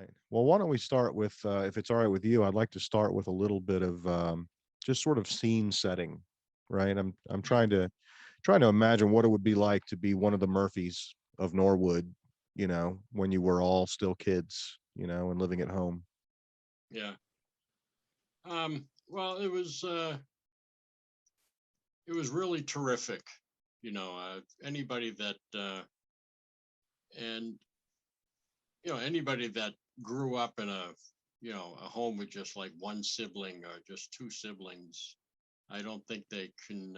Right. Well, why don't we start with, if it's all right with you, I'd like to start with a little bit of just sort of scene setting, right? I'm Yeah. trying to imagine what it would be like to be one of the Murphys of Norwood, when you were all still kids, and living at home. Yeah. Well, it was really terrific. Anybody that and anybody that grew up in a home with just like one sibling or just two siblings, I don't think they can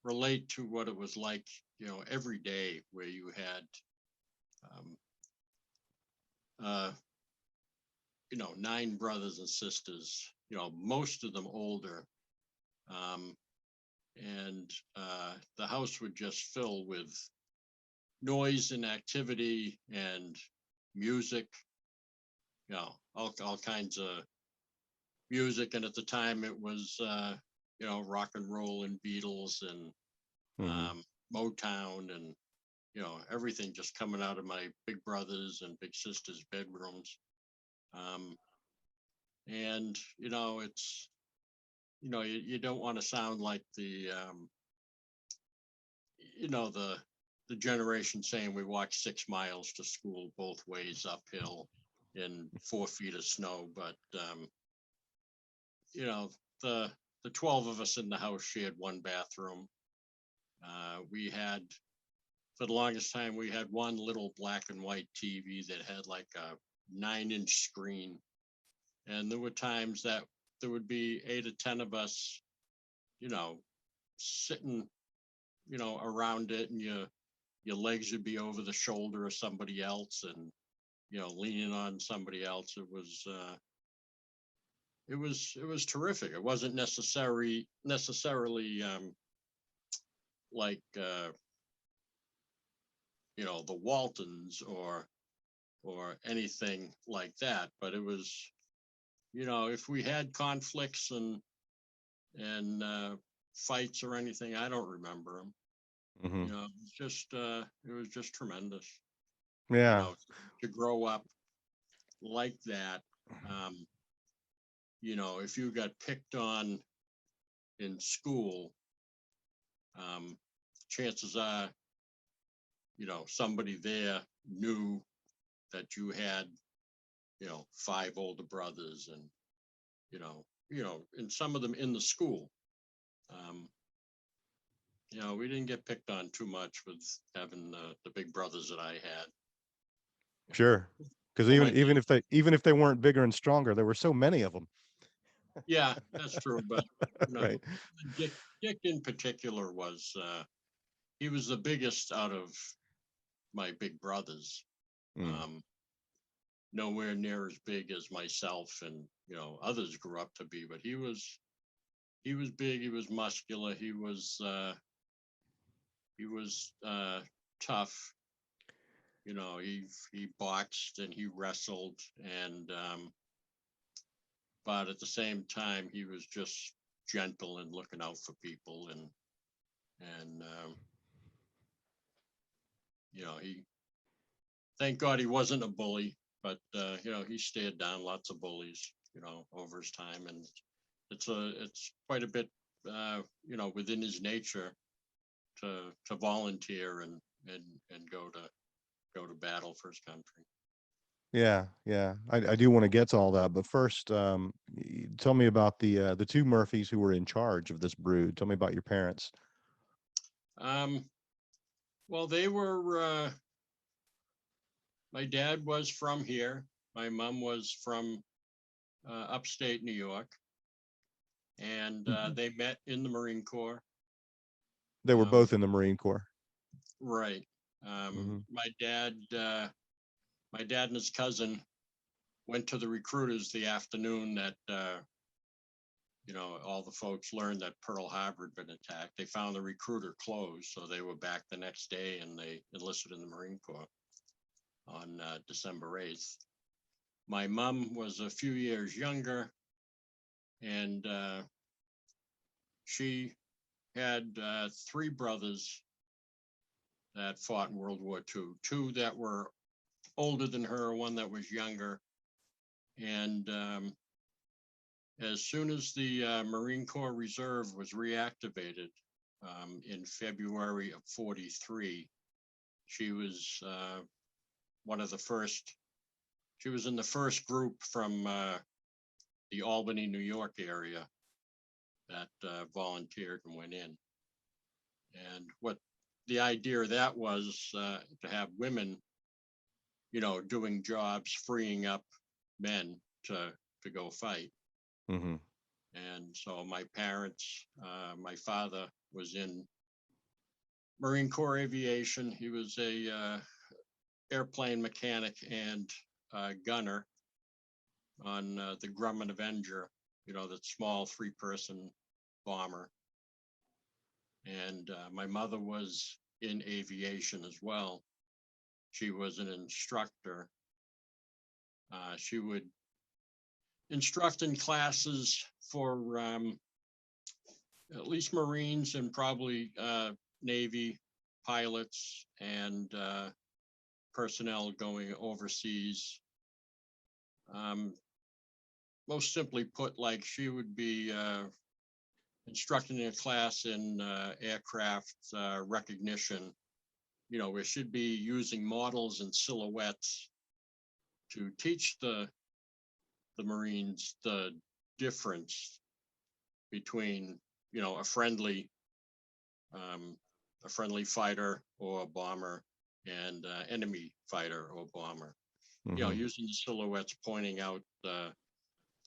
relate to what it was like, every day where you had um, uh, nine brothers and sisters, most of them older. Um, and the house would just fill with noise and activity and music, all kinds of music. And at the time, it was, rock and roll and Beatles and Hmm. um, Motown and, everything just coming out of my big brothers and big sisters' bedrooms. Um, and, you don't want to sound like the generation saying we walked 6 miles to school both ways uphill in 4 feet of snow. But you know, the the 12 of us in the house shared one bathroom. We had for the longest time we had one little black and white TV that had like a 9-inch screen, and there were times that there would be 8 or 10 of us, you know, sitting, around it, and your legs would be over the shoulder of somebody else, and leaning on somebody else. It was terrific. It wasn't necessarily like the Waltons or anything like that, but it was, if we had conflicts and fights or anything, I don't remember them. Hmm. It was just tremendous. you Yeah. know to grow up like that. um if you got picked on in school, um chances are, somebody there knew that you had, five older brothers, and and some of them in the school. um we didn't get picked on too much with having the big brothers that I had. you know Sure. Because well, even my even if they weren't bigger and stronger, there were so many of them. Yeah, that's true. But Right. Dick in particular was, he was the biggest out of my big brothers. Mm. Um, Nowhere near as big as myself and others grew up to be, but he was big. He was muscular. He was tough. He boxed and he wrestled, and but at the same time he was just gentle and looking out for people, and he, thank God he wasn't a bully, but he stared down lots of bullies, over his time, and it's quite a bit, within his nature to volunteer and go to battle for his country. Yeah, yeah. I do want to get to all that, but first, tell me about the two Murphys who were in charge of this brood. Tell me about your parents. Um, well, they were. My dad was from here. My mom was from upstate New York, and Mhm. they met in the Marine Corps. They were Um, both in the Marine Corps. right. Hmm. My dad and his cousin went to the recruiters the afternoon that all the folks learned that Pearl Harbor had been attacked. They found the recruiter closed, so they were back the next day, and they enlisted in the Marine Corps on December 8th. My mom was a few years younger, and she had three brothers that fought in World War II. Two that were older than her, one that was younger. And as soon as the Marine Corps Reserve was reactivated in February of 43, she was one of the first, she was in the first group from the Albany, New York area that volunteered and went in. And what the idea of that was to have women, doing jobs, freeing up men to go fight. Hmm. And so my parents, my father was in Marine Corps aviation. He was a airplane mechanic and gunner on the Grumman Avenger, that small 3-person bomber. And my mother was in aviation as well. She was an instructor. She would instruct in classes for at least Marines and probably Navy pilots and personnel going overseas. Most simply put, like she would be instructing in a class in aircraft recognition, we should be using models and silhouettes to teach the Marines the difference between, um, a friendly fighter or a bomber and enemy fighter or bomber. Hmm. Using the silhouettes, pointing out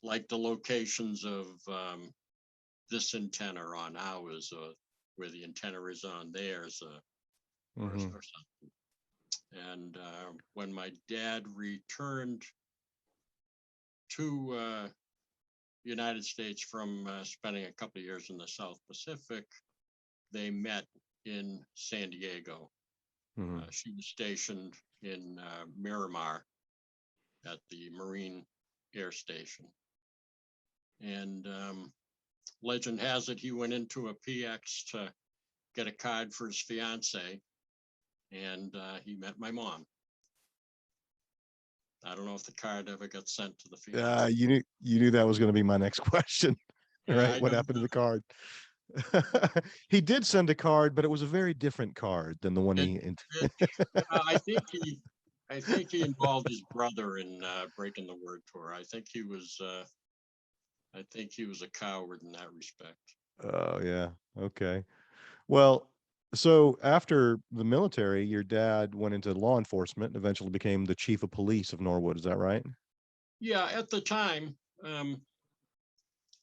like the locations of this antenna on ours, or where the antenna is on theirs, or Hmm. something. And when my dad returned to the United States from spending a couple of years in the South Pacific, they met in San Diego. Hmm. She was stationed in Miramar at the Marine Air Station. And legend has it he went into a PX to get a card for his fiance, and he met my mom. I don't know if the card ever got sent to the fiance. You knew that was going to be my next question, Yeah, right? I What don't happened to know. the card? Yeah. He did send a card, but it was a very different card than the one It, he. it, I think he involved his brother in breaking the word to her. I think he was a coward in that respect. Oh yeah. Okay. Well, so after the military, your dad went into law enforcement and eventually became the chief of police of Norwood. Is that right? Yeah, at the time,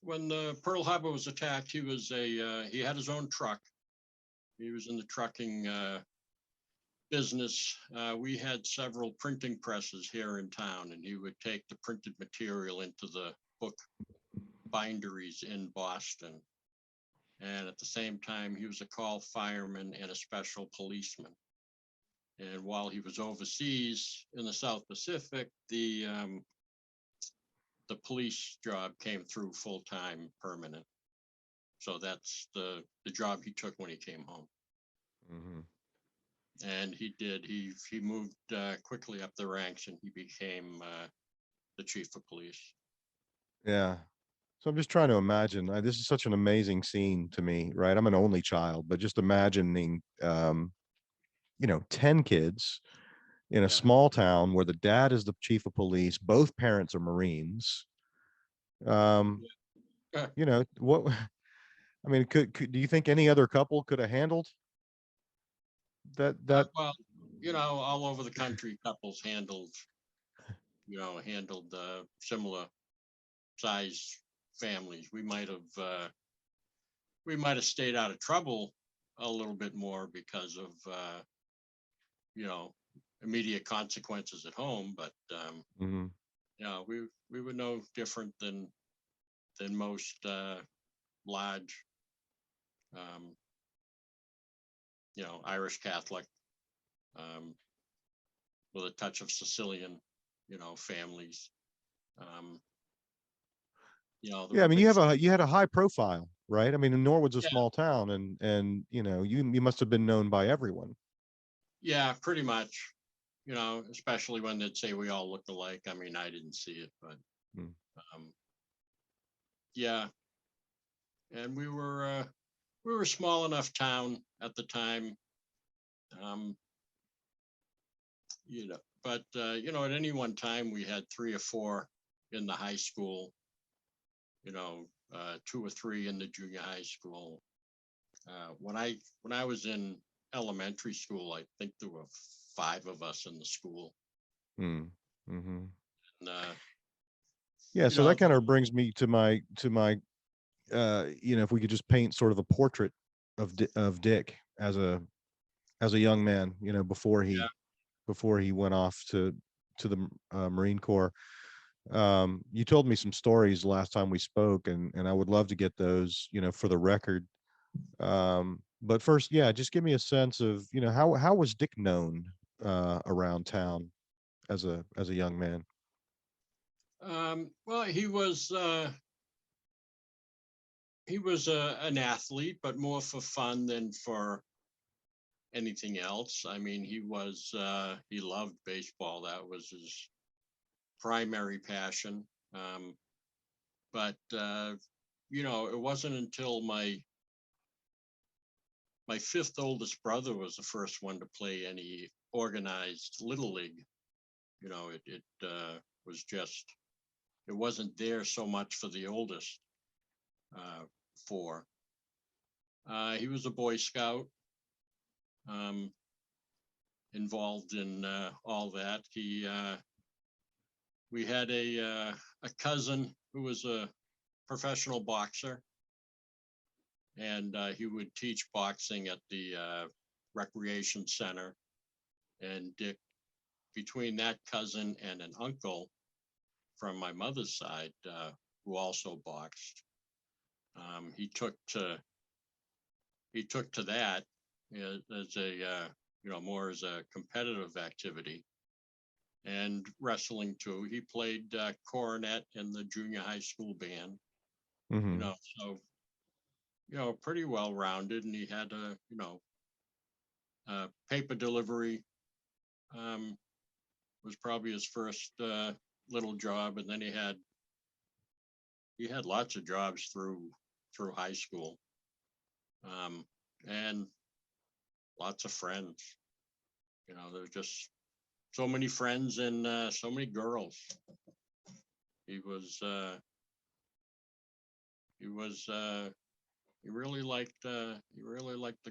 when the Pearl Harbor was attacked, he had his own truck. He was in the trucking business. We had several printing presses here in town, and he would take the printed material into the book binderies in Boston. And at the same time, he was a call fireman and a special policeman. And while he was overseas in the South Pacific, the police job came through full time, permanent. So that's the job he took when he came home. Hmm. And he did. He moved quickly up the ranks, and he became the chief of police. Yeah. So I'm just trying to imagine. This is such an amazing scene to me, right? I'm an only child, but just imagining, 10 kids in a Yeah. small town where the dad is the chief of police, both parents are Marines. Um, Yeah. what I mean, could do you think any other couple could have handled that? Well, all over the country, couples handled similar size families. We might have stayed out of trouble a little bit more because of you know immediate consequences at home, but Mhm. we were no different than most large, um, Irish Catholic, um, with a touch of Sicilian, families. Um, there Yeah, I were mean, big. you had a high profile, right? I mean, Norwood's a Yeah, small town, and you must have been known by everyone. yeah, pretty much. especially when they'd say we all look alike. I mean, I didn't see it, but Mm, um, yeah. And we were a small enough town at the time, um, but at any one time we had three or four in the high school, two or three in the junior high school. When I was in elementary school, I think there were five of us in the school, mm, mhm. and Yeah, you so know, that the, kinda brings me to my if we could just paint sort of a portrait of Dick as a young man, yeah, before he went off to the Marine Corps. You told me some stories last time we spoke, and I would love to get those, for the record. But first, yeah, just give me a sense of, how was Dick known around town as a young man? well, he was an athlete, but more for fun than for anything else. I mean, he loved baseball. That was his primary passion. But it wasn't until my fifth oldest brother was the first one to play any organized little league. It was just it wasn't there so much for the oldest uh, four. He was a Boy Scout, um, involved in all that. We had a cousin who was a professional boxer, and he would teach boxing at the recreation center. And Dick, between that cousin and an uncle from my mother's side, who also boxed, um, he took to he took to that as a more as a competitive activity, and wrestling too. He played cornet in the junior high school band. Mhm. So pretty well rounded, and he had paper delivery um, was probably his first little job, and then he had lots of jobs through high school, um, and lots of friends. There's just so many friends and so many girls. He was he was he really liked the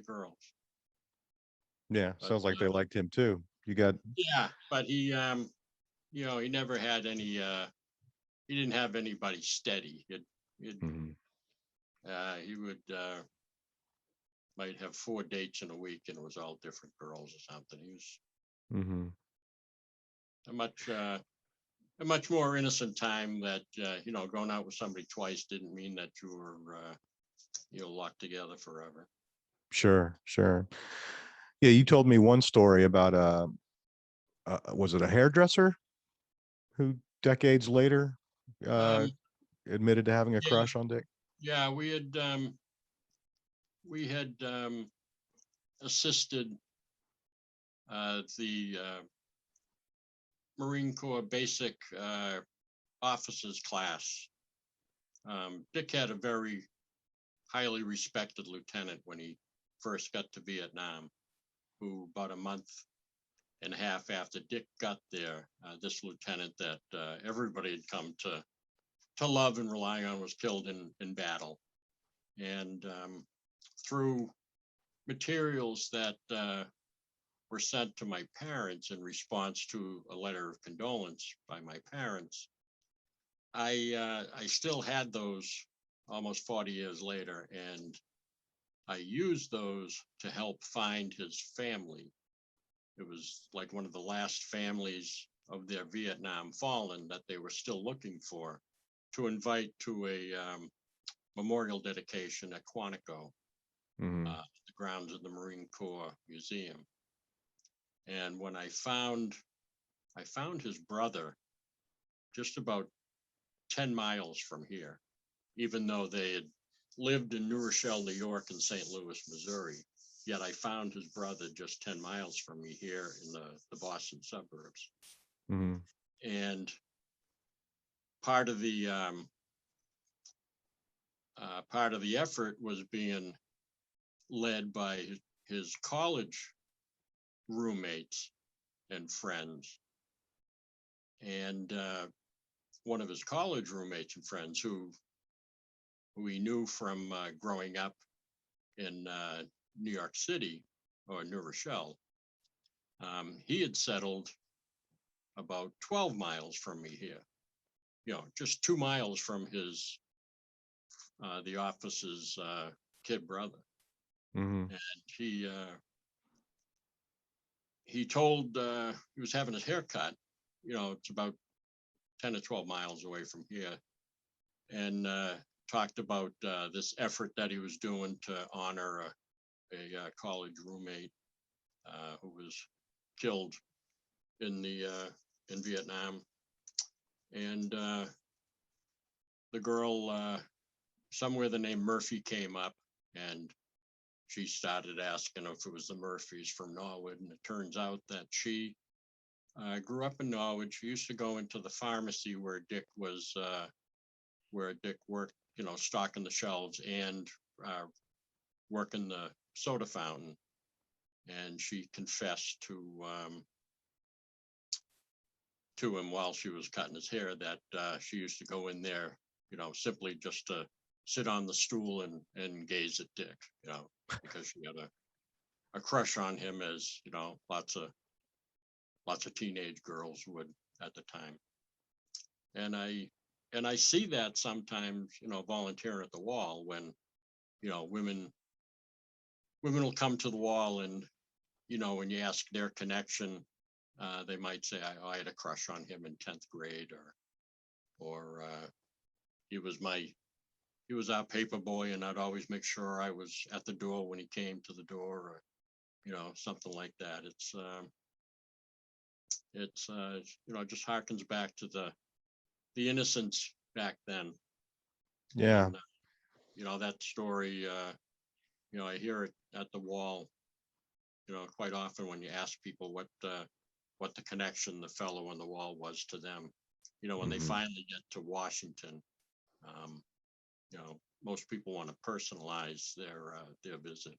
girls, Yeah, but sounds like they liked him too. You got yeah, but he never had any. He didn't have anybody steady. Mhm, He would might have four dates in a week, and it was all different girls or something. He was mhm. a much more innocent time. That going out with somebody twice didn't mean that you were locked together forever. Sure, sure. Yeah, you told me one story about, was it a hairdresser who decades later, uh, Um, admitted to having a yeah, crush on Dick? yeah, we had assisted the Marine Corps basic officers class. Dick had a very highly respected lieutenant when he first got to Vietnam, who about a month and a half after Dick got there, this lieutenant that everybody had come to love and rely on was killed in battle. And through materials that were sent to my parents in response to a letter of condolence by my parents, I still had those almost 40 years later, and I used those to help find his family. It was like one of the last families of their Vietnam fallen that they were still looking for, to invite to a memorial dedication at Quantico, Mhm, the grounds of the Marine Corps Museum. And when I found his brother just about 10 miles from here, even though they had lived in New Rochelle, New York, and St. Louis, Missouri. Yet I found his brother just 10 miles from me here in the Boston suburbs. Mm-hmm. And part of the part of the effort was being led by his college roommates and friends. And one of his college roommates and friends who he knew from growing up in New York City or New Rochelle, he had settled about 12 miles from me here, just 2 miles from his the office's kid brother. Mm-hmm. And he told he was having his hair cut. It's about 10 or 12 miles away from here, and talked about this effort that he was doing to honor a college roommate who was killed in Vietnam. And the girl, somewhere the name Murphy came up, and she started asking if it was the Murphys from Norwood. And it turns out that she grew up in Norwood. She used to go into the pharmacy where Dick worked, stocking the shelves and working the soda fountain. And she confessed to him while she was cutting his hair that she used to go in there, simply just to sit on the stool and gaze at Dick, because she had a crush on him, as lots of teenage girls would at the time. And I see that sometimes, volunteering at the wall when, women will come to the wall, and when you ask their connection, they might say, I had a crush on him in 10th grade, or he was our paper boy, and I'd always make sure I was at the door when he came to the door, or something like that. It's just harkens back to the innocence back then. Yeah. And that story, I hear it at the wall, quite often when you ask people what the connection the fellow on the wall was to them. When they Mm-hmm. finally get to Washington, most people want to personalize their visit.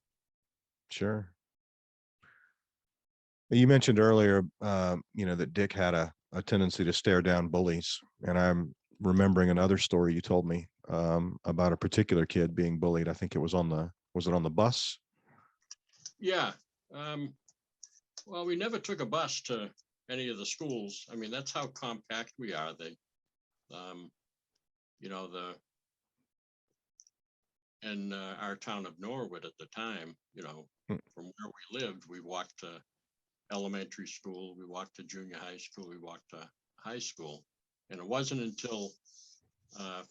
Sure. You mentioned earlier, that Dick had a tendency to stare down bullies, and I'm remembering another story you told me about a particular kid being bullied. I think it was was it on the bus? Yeah. Well, we never took a bus to any of the schools. I mean, that's how compact we are. Um, in our town of Norwood at the time, Mm. from where we lived, we walked to elementary school, we walked to junior high school, we walked to high school. And it wasn't until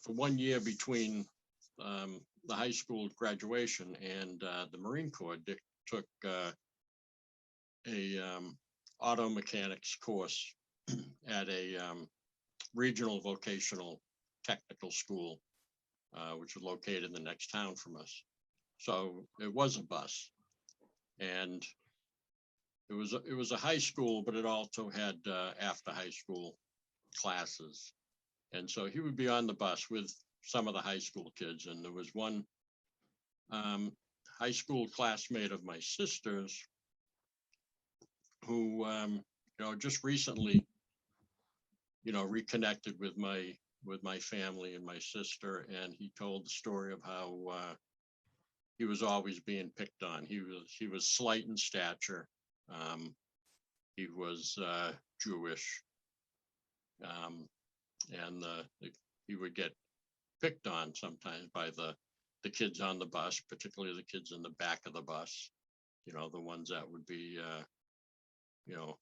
for 1 year between the high school graduation and the Marine Corps, Dick took a auto mechanics course at a regional vocational technical school, which was located in the next town from us. So it was a bus, and it was a high school, but it also had after high school classes. And so he would be on the bus with some of the high school kids. And there was one high school classmate of my sister's who, just recently, reconnected with my family and my sister. And he told the story of how he was always being picked on. He was slight in stature. He was Jewish. And he would get picked on sometimes by the kids on the bus, particularly the kids in the back of the bus, the ones that would be,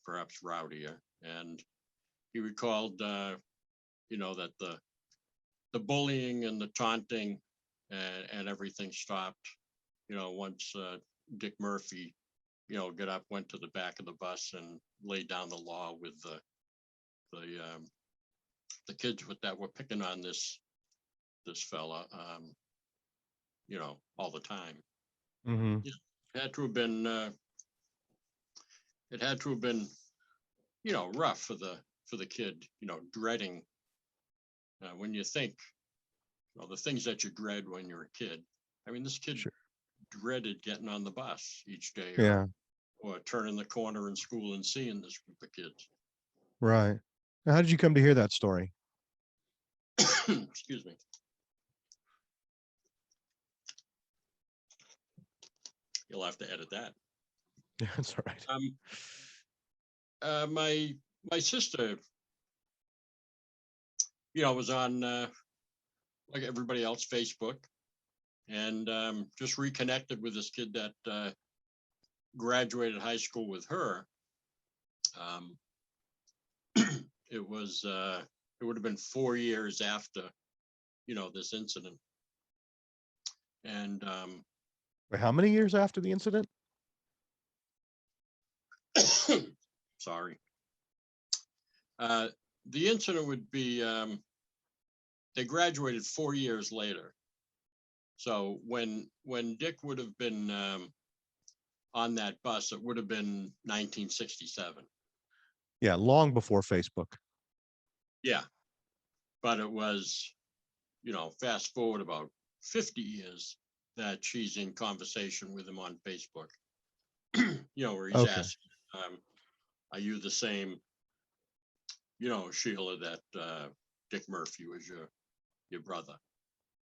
perhaps rowdier. And he recalled, that the bullying and the taunting and everything stopped, once Dick Murphy, got up, went to the back of the bus and laid down the law with the kids that were picking on this fella, all the time. Mm-hmm. Yeah. had to have been it had to have been, rough for the kid, dreading when you think, the things that you dread when you're a kid. I mean, this kid Sure. dreaded getting on the bus each day, Yeah. or turning the corner in school and seeing this group of kids. Right. Now, how did you come to hear that story? Excuse me. You'll have to edit that. Yeah, that's all right. My sister, was on like everybody else, Facebook, and just reconnected with this kid that graduated high school with her. Um, it would have been 4 years after, this incident. And Wait, how many years after the incident? sorry. The incident would be, they graduated 4 years later. So when Dick would have been on that bus, it would have been 1967. Yeah, long before Facebook. Yeah, but it was, fast forward about 50 years that she's in conversation with him on Facebook. Where he's Okay. asking, are you the same, Sheila, that Dick Murphy was your brother?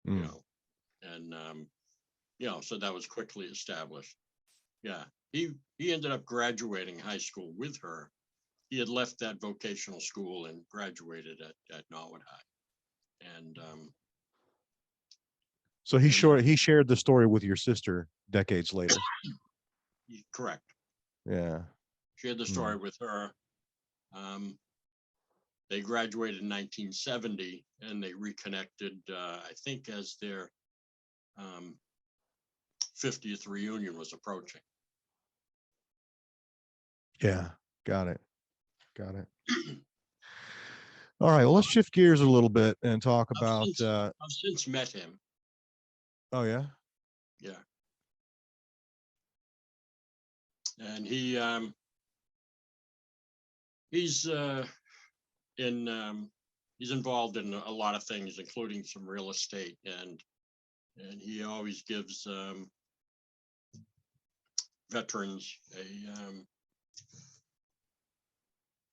Mm. And so that was quickly established. Yeah, he ended up graduating high school with her. He had left that vocational school and graduated at Norwood High. And So he shared the story with your sister decades later. correct. Yeah. Shared the story with her. They graduated in 1970, and they reconnected, I think, as their 50th reunion was approaching. Yeah. Got it. All right. Well, let's shift gears a little bit and talk about. I've since met him. Oh yeah. Yeah. And he's he's involved in a lot of things, including some real estate, and he always gives veterans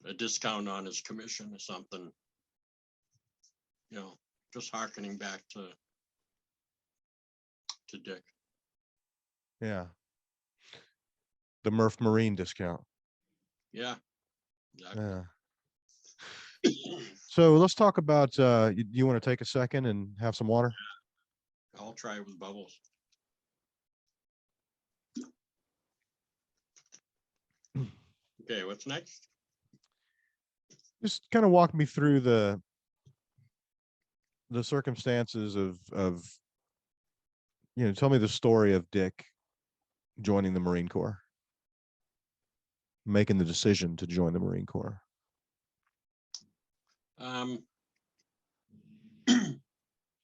a discount on his commission or something. Just hearkening back to Dick. Yeah. The Murph Marine discount. Yeah. Exactly. Yeah. So let's talk about. You want to take a second and have some water? I'll try it with bubbles. Okay, what's next? Just kind of walk me through the circumstances of tell me the story of Dick joining the Marine Corps, making the decision to join the Marine Corps.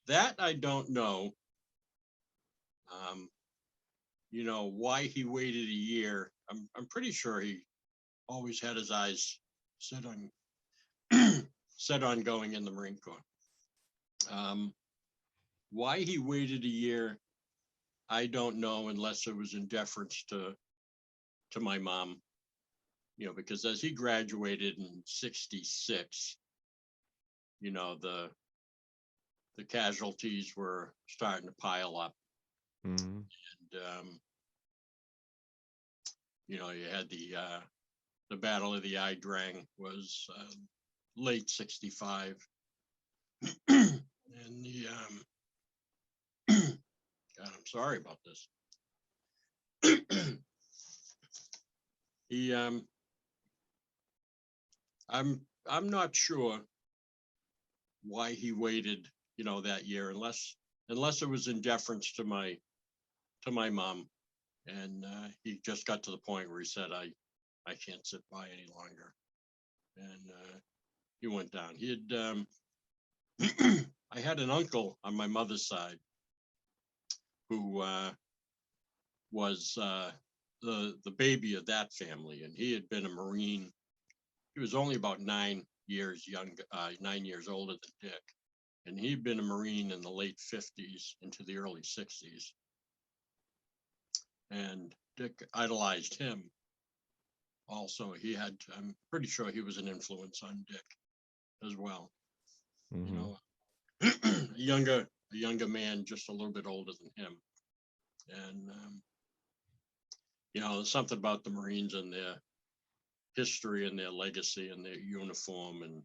That I don't know. Why he waited a year. I'm pretty sure he always had his eyes set on going in the Marine Corps. Why he waited a year, I don't know, unless it was in deference to my mom. Because as he graduated in '66, the casualties were starting to pile up. Mm-hmm. And you had the Battle of the Eye Drang was late '65, and the God, I'm sorry about this. He I'm not sure why he waited, that year, unless it was in deference to my mom, and he just got to the point where he said, I can't sit by any longer, and he went down. He had I had an uncle on my mother's side who was the baby of that family, and he had been a Marine. He was only about 9 years young, 9 years older than Dick, and he'd been a Marine in the late 50s into the early 60s. And Dick idolized him. Also, I'm pretty sure he was an influence on Dick as well. You Mm-hmm. know, a younger man, just a little bit older than him. And there's something about the Marines and their history and their legacy and their uniform and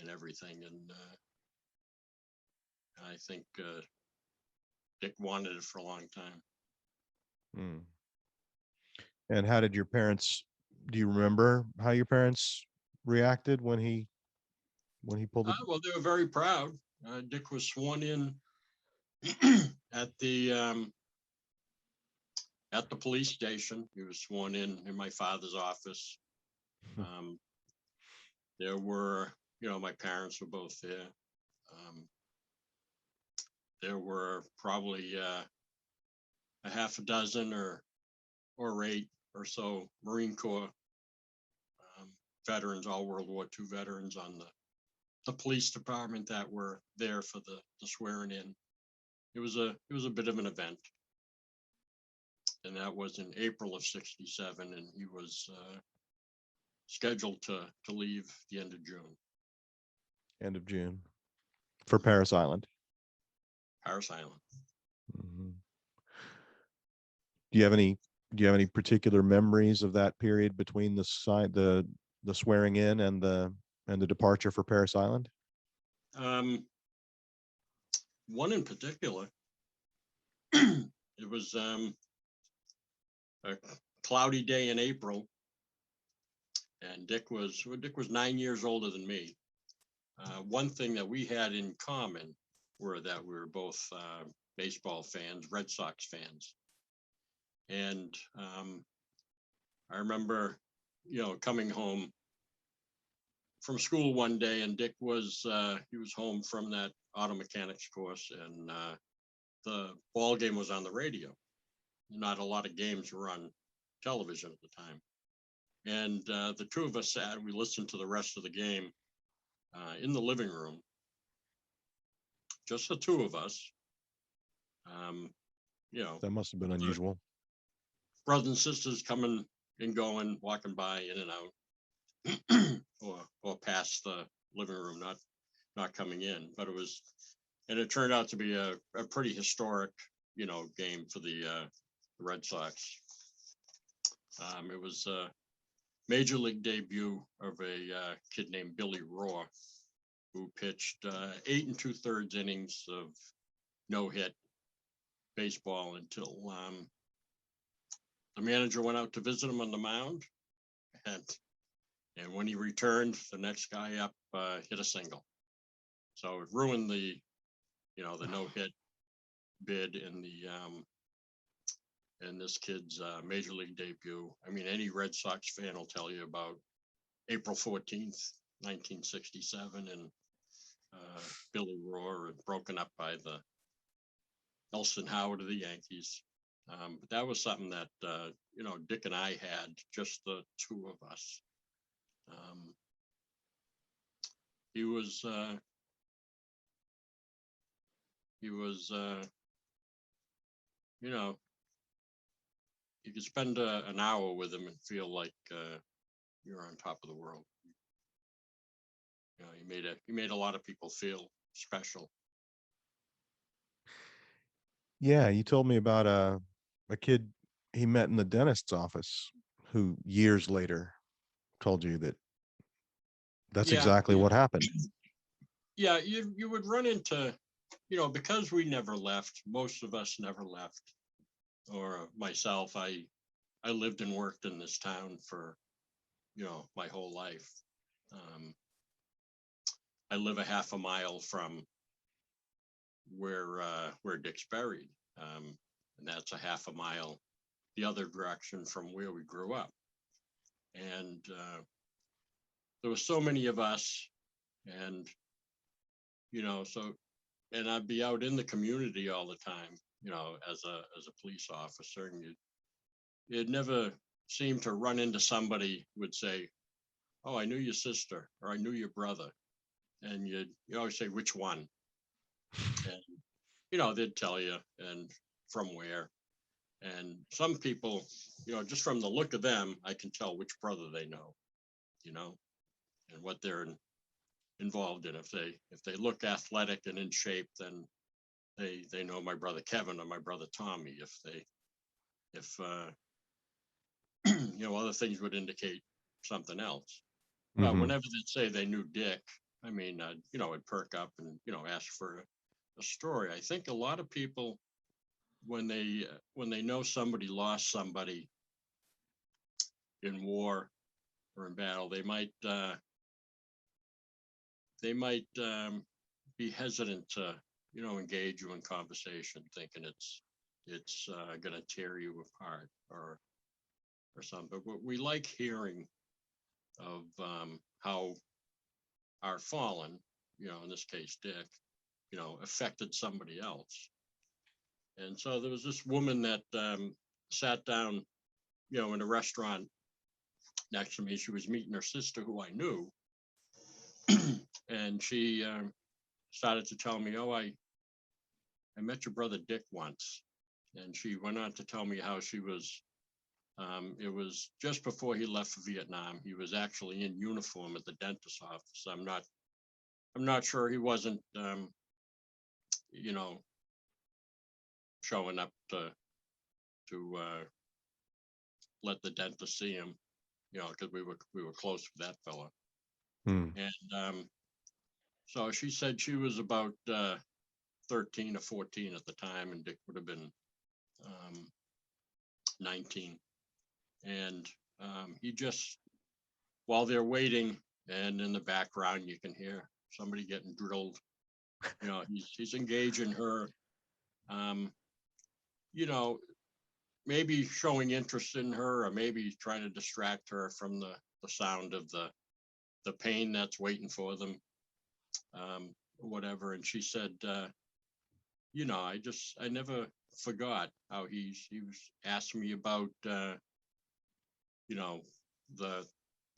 everything. And I think Dick wanted it for a long time. Mm. And how did your parents? Do you remember how your parents reacted when he pulled the? Well, they were very proud. Dick was sworn in at the police station. He was sworn in my father's office. There were, my parents were both there. There were probably a half a dozen or 8 or so Marine Corps veterans, all World War II veterans on the police department that were there for the swearing in. It was a bit of an event, and that was in April of '67, and he was scheduled to leave the end of June. End of June for Paris Island. Paris Island. Mm-hmm. Do you have any particular memories of that period between the swearing in and the departure for Paris Island? One in particular. It was a cloudy day in April, and Dick was 9 years older than me. One thing that we had in common were that we were both baseball fans, Red Sox fans. And I remember, coming home from school one day, and Dick was home from that auto mechanics course, and the ball game was on the radio. Not a lot of games were on television at the time. And the two of us sat, we listened to the rest of the game in the living room, just the two of us. That must have been unusual. Brothers and sisters coming and going, walking by in and out, or past the living room, not coming in. But it turned out to be a pretty historic, game for the Red Sox. It was a major league debut of a kid named Billy Rohr, who pitched 8 2/3 innings of no-hit baseball until the manager went out to visit him on the mound, and when he returned, the next guy up hit a single. So it ruined the no-hit bid in this kid's major league debut. I mean, any Red Sox fan will tell you about April 14th, 1967, and Billy Rohr had broken up by the Nelson Howard of the Yankees. But that was something that, Dick and I had, just the two of us. He was, you could spend an hour with him and feel like you're on top of the world. He made a lot of people feel special. Yeah, you told me about a kid he met in the dentist's office who years later told you that's exactly what happened. Yeah, you would run into, because we never left, most of us never left, or myself, I lived and worked in this town for, my whole life. I live a half a mile from where Dick's buried, and that's a half a mile the other direction from where we grew up. And there were so many of us, and and I'd be out in the community all the time, as a police officer, and you'd never seem to run into somebody who would say, "Oh, I knew your sister," or "I knew your brother," and you always say, "Which one?" And they'd tell you, and from where. And some people, just from the look of them, I can tell which brother they know, you know, and what they're involved in. If they look athletic and in shape, then they know my brother Kevin or my brother Tommy. If other things would indicate something else. But Hmm. whenever they'd say they knew Dick, I mean, I'd perk up and ask for a story. I think a lot of people, when they know somebody lost somebody in war or in battle, they might be hesitant to engage you in conversation, thinking it's going to tear you apart or something. But we like hearing of how our fallen, in this case Dick, affected somebody else. And so there was this woman that sat down, in a restaurant next to me. She was meeting her sister, who I knew, and she started to tell me, "Oh, I met your brother Dick once." And she went on to tell me how she was. It was just before he left for Vietnam. He was actually in uniform at the dentist's office. I'm not sure he wasn't, you know, showing up to let the dentist see him, because we were close with that fella. Mm. And so she said she was about 13 or 14 at the time, and Dick would have been 19. And he just, while they're waiting, and in the background you can hear somebody getting drilled. He's engaging her. Um, you know, maybe showing interest in her, or maybe trying to distract her from the sound of the pain that's waiting for them, whatever. And she said, I never forgot how he was asking me about, you know, the,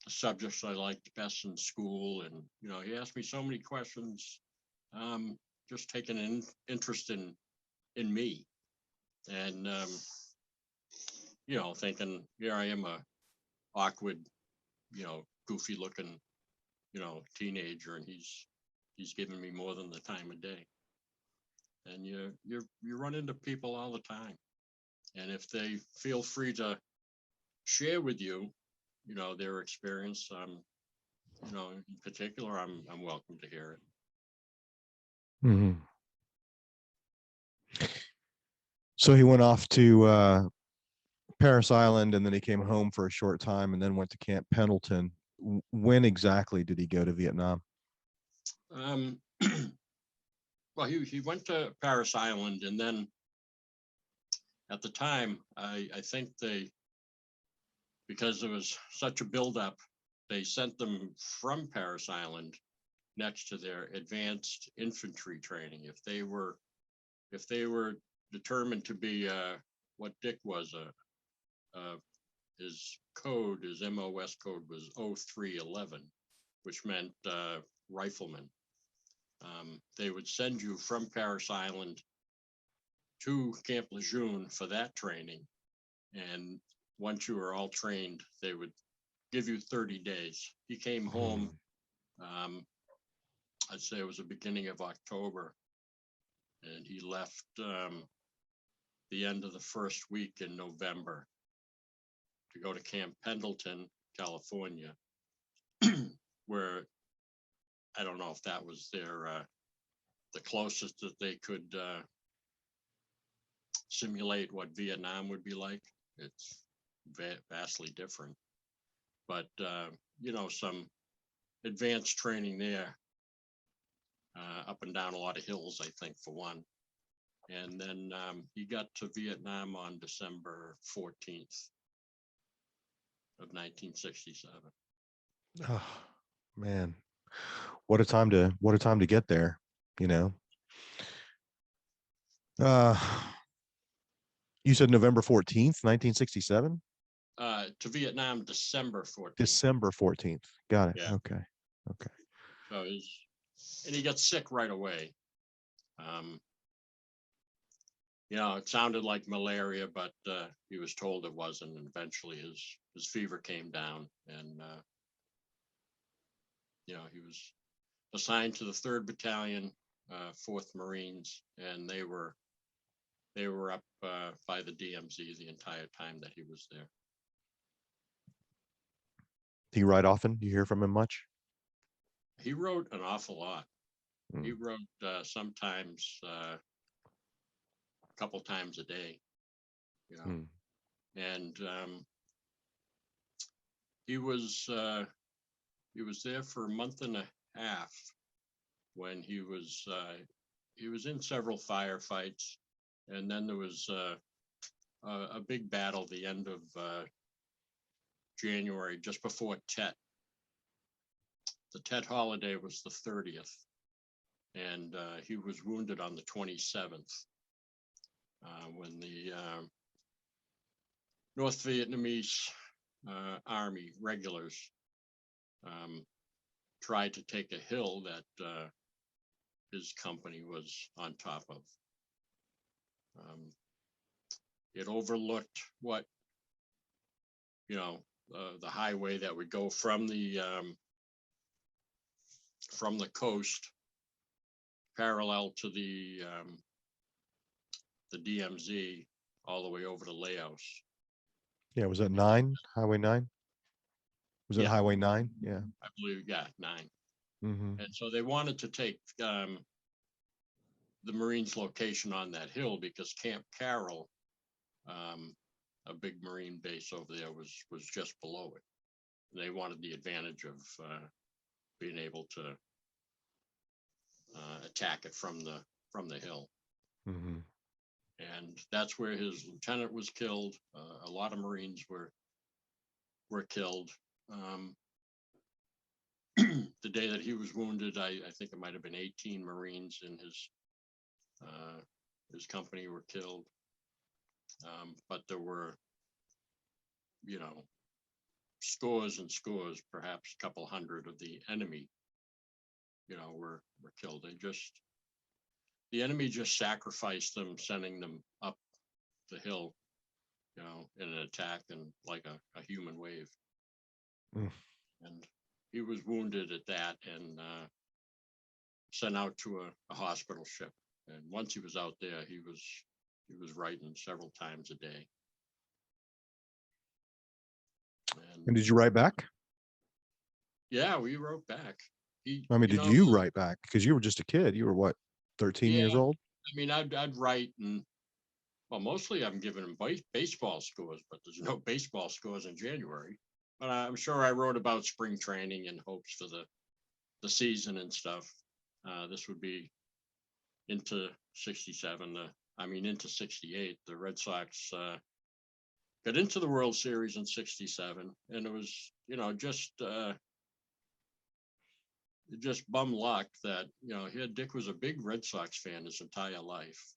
the subjects I liked best in school. And, he asked me so many questions, just taking an interest in me. And, thinking, here I am, a awkward, goofy looking, teenager, and he's giving me more than the time of day. And you run into people all the time, and if they feel free to share with you, their experience, in particular, I'm welcome to hear it. Hmm. So he went off to Paris Island, and then he came home for a short time, and then went to Camp Pendleton. When exactly did he go to Vietnam? Um, well, he went to Paris Island, and then at the time, I think because there was such a buildup, they sent them from Paris Island next to their advanced infantry training. If they were determined to be what Dick was, his code, his MOS code was 0311, which meant rifleman. They would send you from Paris Island to Camp Lejeune for that training. And once you were all trained, they would give you 30 days. He came home, I'd say it was the beginning of October, and he left the end of the first week in November to go to Camp Pendleton, California, where I don't know if that was the closest that they could simulate what Vietnam would be like. It's vastly different, but some advanced training there, up and down a lot of hills, I think, for one. And then he got to Vietnam on December 14th of 1967. Oh, man, what a time to get there, you know. Uh, You said November 14th, 1967? To Vietnam, December 14th. December 14th. Got it. Yeah. Okay. Okay. So and he got sick right away. It sounded like malaria, but he was told it wasn't. And eventually his fever came down, and he was assigned to the 3rd Battalion, 4th Marines, and they were up by the DMZ the entire time that he was there. Do you write often? Do you hear from him much? He wrote an awful lot. He Mm. wrote sometimes a couple times a day, Mm. and he was there for a month and a half when he was in several firefights, and then there was a big battle the end of January, just before Tet. The Tet holiday was the 30th, and he was wounded on the 27th when the North Vietnamese Army regulars tried to take a hill that his company was on top of. It overlooked what, the highway that would go from the coast parallel to the DMZ all the way over to Laos. Yeah. Was that 9? Highway 9? Was it Yeah. Highway 9? Yeah. I believe, yeah, 9. Mm-hmm. And so they wanted to take the Marines' location on that hill because Camp Carroll, a big Marine base over there, was just below it. And they wanted the advantage of being able to attack it from the hill. Mm-hmm. And that's where his lieutenant was killed. A lot of Marines were killed. The day that he was wounded, I think it might have been 18 Marines in his company were killed. But there were, scores and scores, perhaps a couple hundred of the enemy, were killed. The enemy just sacrificed them, sending them up the hill, in an attack and like a human wave. Mm. And he was wounded at that and sent out to a hospital ship. And once he was out there, he was writing several times a day. And did you write back? Yeah, we wrote back. I mean, did you write back? Because you were just a kid. You were what, 13 Yeah, years old? I mean, I'd write, and well, mostly I'm giving him baseball scores, but there's no baseball scores in January. But I'm sure I wrote about spring training and hopes for the season and stuff. This would be into 67. Into 68. The Red Sox got into the World Series in 67, and it was, just bum luck that, Dick was a big Red Sox fan his entire life,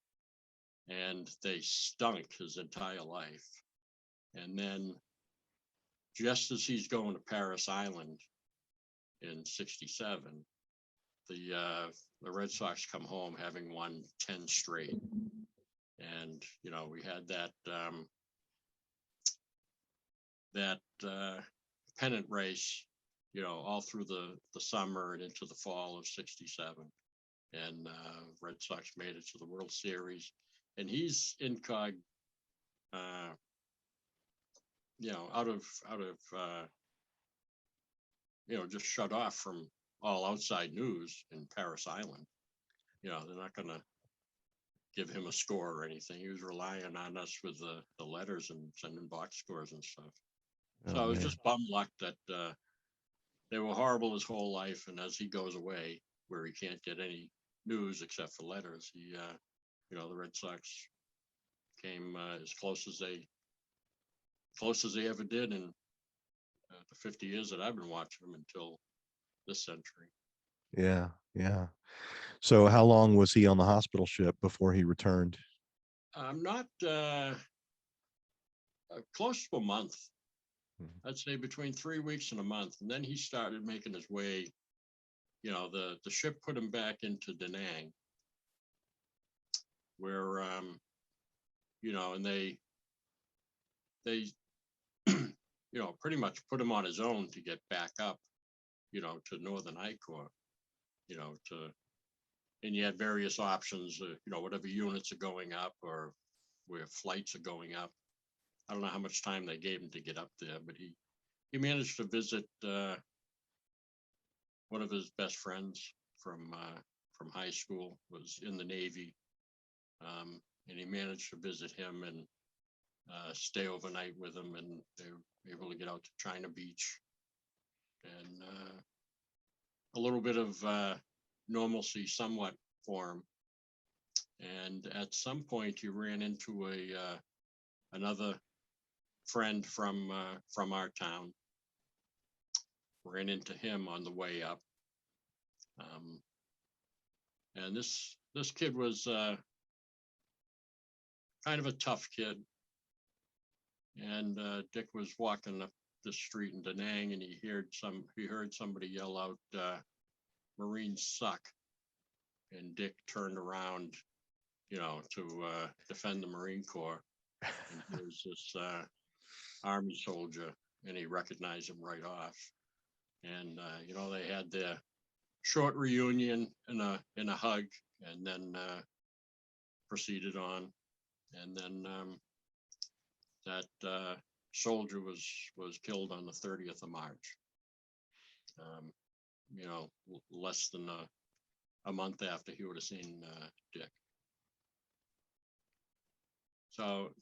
and they stunk his entire life. And then just as he's going to Paris Island in 67, the Red Sox come home having won 10 straight. And, we had that pennant race, all through the summer and into the fall of 67. And Red Sox made it to the World Series. And he's incog, out of just shut off from all outside news in Paris Island. They're not going to give him a score or anything. He was relying on us with the letters and sending box scores and stuff. So I was just bum luck that they were horrible his whole life. And as he goes away, where he can't get any news except for letters, the Red Sox came as close as they ever did in the 50 years that I've been watching them until this century. Yeah. Yeah. So how long was he on the hospital ship before he returned? I'm not close to a month. Mhm. I'd say between 3 weeks and a month. And then he started making his way. The ship put him back into Da Nang, where and they pretty much put him on his own to get back up, to Northern I Corps, to and you had various options, whatever units are going up or where flights are going up. I don't know how much time they gave him to get up there, but he managed to visit one of his best friends from high school was in the Navy, and he managed to visit him and stay overnight with him, and they were able to get out to China Beach, and a little bit of normalcy somewhat for him. And at some point, he ran into another friend from our town. Ran into him on the way up, and this kid was kind of a tough kid. And Dick was walking up the street in Da Nang, and he heard somebody yell out, "Marines suck," and Dick turned around, to defend the Marine Corps. And there's this Army soldier, and he recognized him right off. And they had their short reunion and a hug, and then proceeded on. And then that soldier was killed on the 30th of March. Less than a month after he would have seen Dick. So,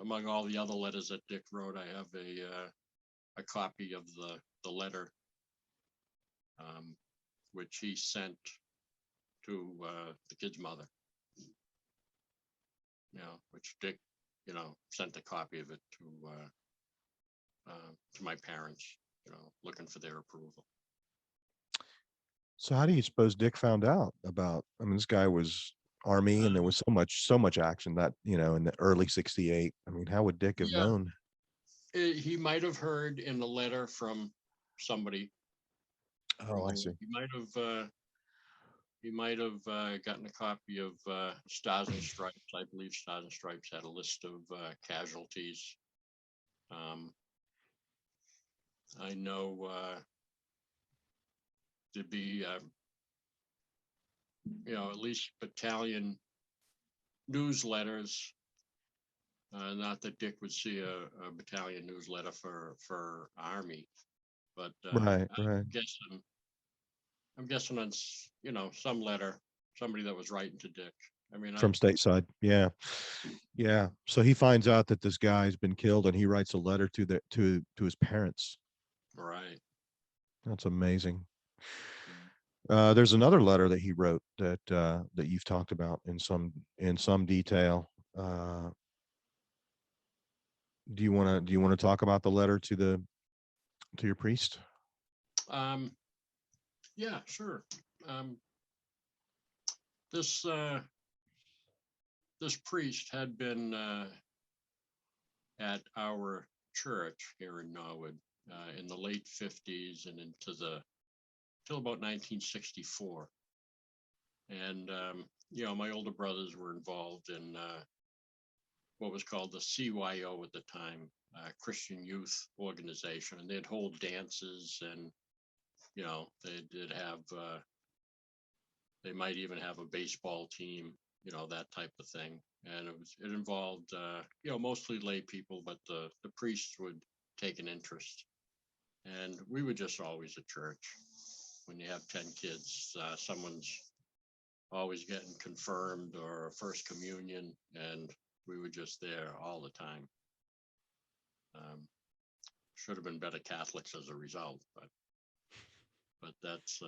among all the other letters that Dick wrote, I have a copy of the letter, which he sent to the kid's mother. Which Dick, sent a copy of it to my parents, looking for their approval. So how do you suppose Dick found out about? I mean, this guy was Army, and there was so much action that in the early '68. I mean, how would Dick have Yeah, known? he might have heard in the letter from somebody. Oh, I see. He might have gotten a copy of Stars and Stripes. I believe Stars and Stripes had a list of casualties. I know to be at least battalion newsletters. Not that Dick would see a battalion newsletter for Army, but Right, right. I'm guessing on some letter, somebody that was writing to Dick. I mean, From stateside. Yeah. Yeah. So he finds out that this guy's been killed, and he writes a letter to his parents. right. That's amazing. Mm. There's another letter that he wrote that you've talked about in some detail. Do you want to talk about the letter to your priest? Um, yeah, sure. Um, this this priest had been at our church here in Norwood in the late '50s and till about 1964. And my older brothers were involved in what was called the CYO at the time, Christian Youth Organization, and they'd hold dances, and they did have they might even have a baseball team, that type of thing. And it involved mostly lay people, but the priests would take an interest. And we were just always at church. When you have 10 kids, someone's always getting confirmed or first communion, and we were just there all the time. Should have been better Catholics as a result, but that's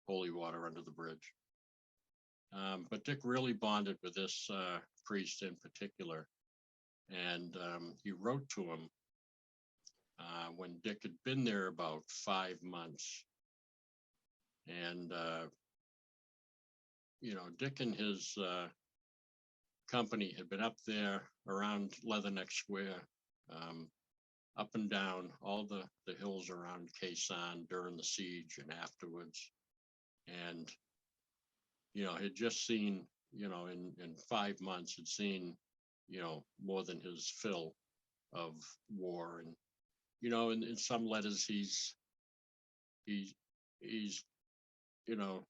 holy water under the bridge. But Dick really bonded with this priest in particular, and he wrote to him when Dick had been there about 5 months. And Dick and his company had been up there around Leatherneck Square um, up and down all the hills around Quezon during the siege and afterwards. And, had just seen, in 5 months, had seen, more than his fill of war. And, in some letters, he's, he's, you know,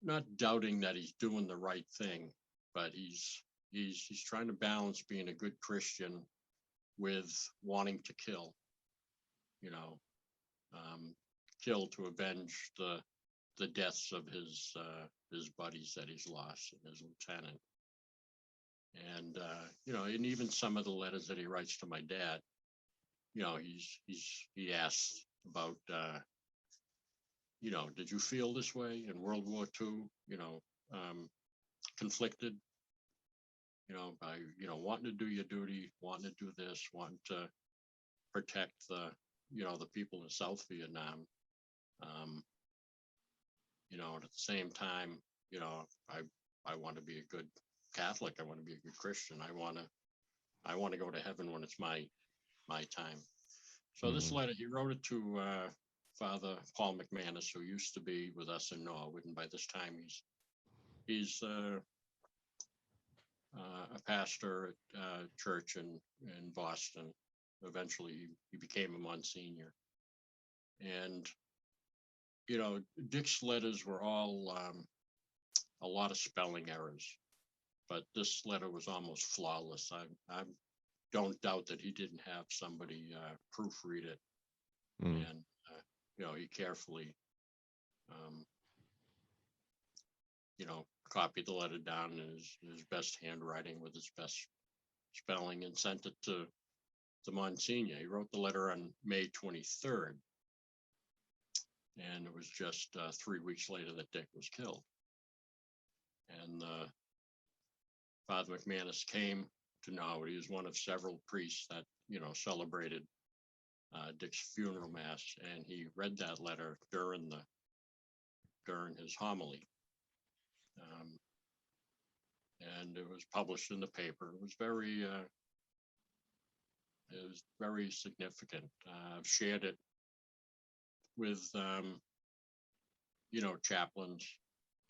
not doubting that he's doing the right thing, but he's trying to balance being a good Christian with wanting to kill, you know, um, kill to avenge the deaths of his buddies that he's lost and his lieutenant. And and even some of the letters that he writes to my dad, he asks about did you feel this way in World War II? Conflicted, by wanting to do your duty, wanting to do this, wanting to protect the people in South Vietnam. Um, and at the same time, I want to be a good Catholic. I want to be a good Christian. I want to go to heaven when it's my time. So this Mhm. letter, he wrote it to Father Paul McManus, who used to be with us in Norwood, and by this time he's a pastor at church in Boston. Eventually, he became a Monsignor. And Dick's letters were all a lot of spelling errors, but this letter was almost flawless. I don't doubt that he didn't have somebody proofread it, Mm. and he carefully, um, copied the letter down in his best handwriting with his best spelling and sent it to the Monsignor. He wrote the letter on May 23rd, and it was just 3 weeks later that Dick was killed. And Father McManus came to Norwood. He was one of several priests that celebrated Dick's funeral mass, and he read that letter during his homily. And it was published in the paper. It was very significant. I've shared it with chaplains.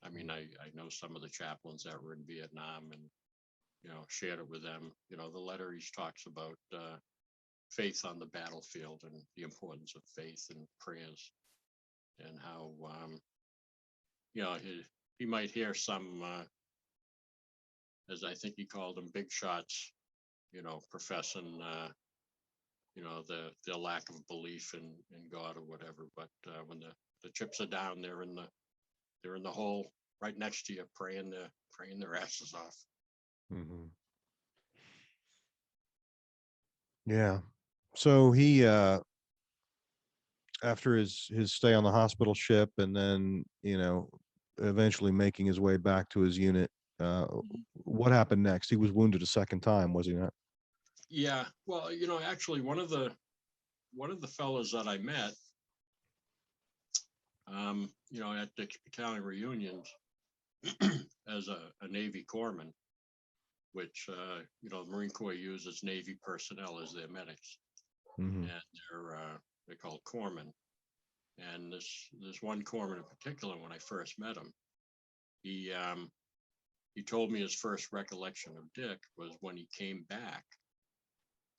I mean, I know some of the chaplains that were in Vietnam, and shared it with them. The letter he talks about faith on the battlefield and the importance of faith and prayers, and how he might hear some, as I think he called them, big shots, professing their lack of belief in God or whatever. But when the chips are down, they're in the hole right next to you, praying their asses off. Mhm. Yeah. So he after his stay on the hospital ship, and then eventually making his way back to his unit, uh what happened next? He was wounded a second time, was he not? Yeah, well, actually, one of the fellows that I met, at Dick's battalion reunions as a Navy corpsman, which the Marine Corps uses Navy personnel as their medics, Mhm. and they're called corpsmen. And this one corpsman in particular, when I first met him, he told me his first recollection of Dick was when he came back,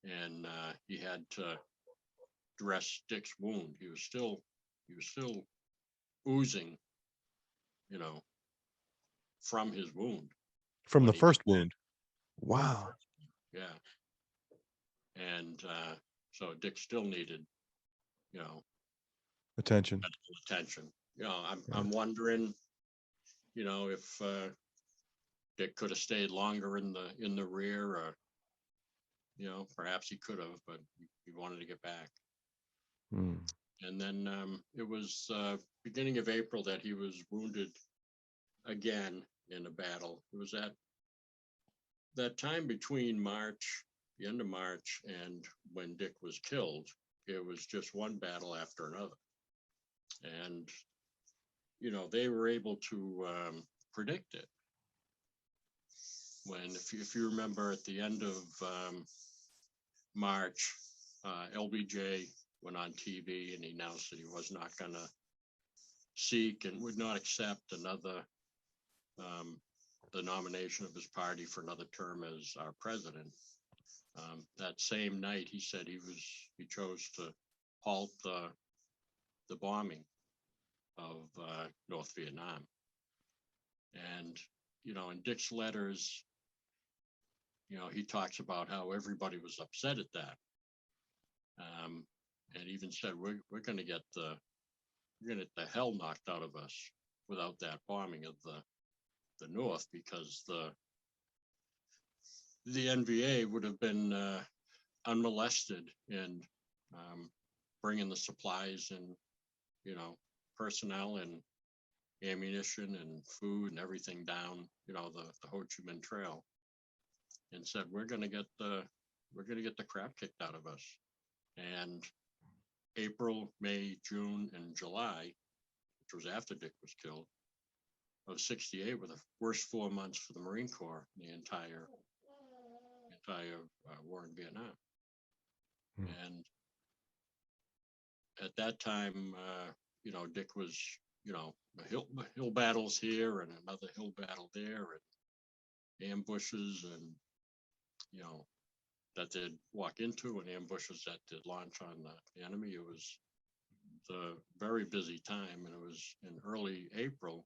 and he had to dress Dick's wound. He was still oozing, you know, from his wound From when the he got first back wound. from the Wow. first. Yeah, and so Dick still needed, you know, Attention. medical attention. I'm Yeah. I'm wondering, if Dick could have stayed longer in the rear, or perhaps he could have, but he wanted to get back. Mm. And then it was beginning of April that he was wounded again in a battle. It was at that time between the end of March, and when Dick was killed. It was just one battle after another. And, they were able to predict it. If you remember, at the end of March, LBJ went on TV and he announced that he was not going to seek and would not accept um, the nomination of his party for another term as our president. That same night, he said he chose to halt the bombing of North Vietnam. And in Dick's letters, he talks about how everybody was upset at that, and even said we're going to get the hell knocked out of us without that bombing of the North, because the NVA would have been unmolested in bringing the supplies and personnel and ammunition and food and everything down the Ho Chi Minh Trail, and said we're going to get the crap kicked out of us. And April, May, June, and July, which was after Dick was killed, of '68 were the worst 4 months for the Marine Corps in the entire war in Vietnam. And at that time, Dick was, hill battles here and another hill battle there, and ambushes, and that they'd walk into, and ambushes that they'd launch on the enemy. It was a very busy time, and it was in early April.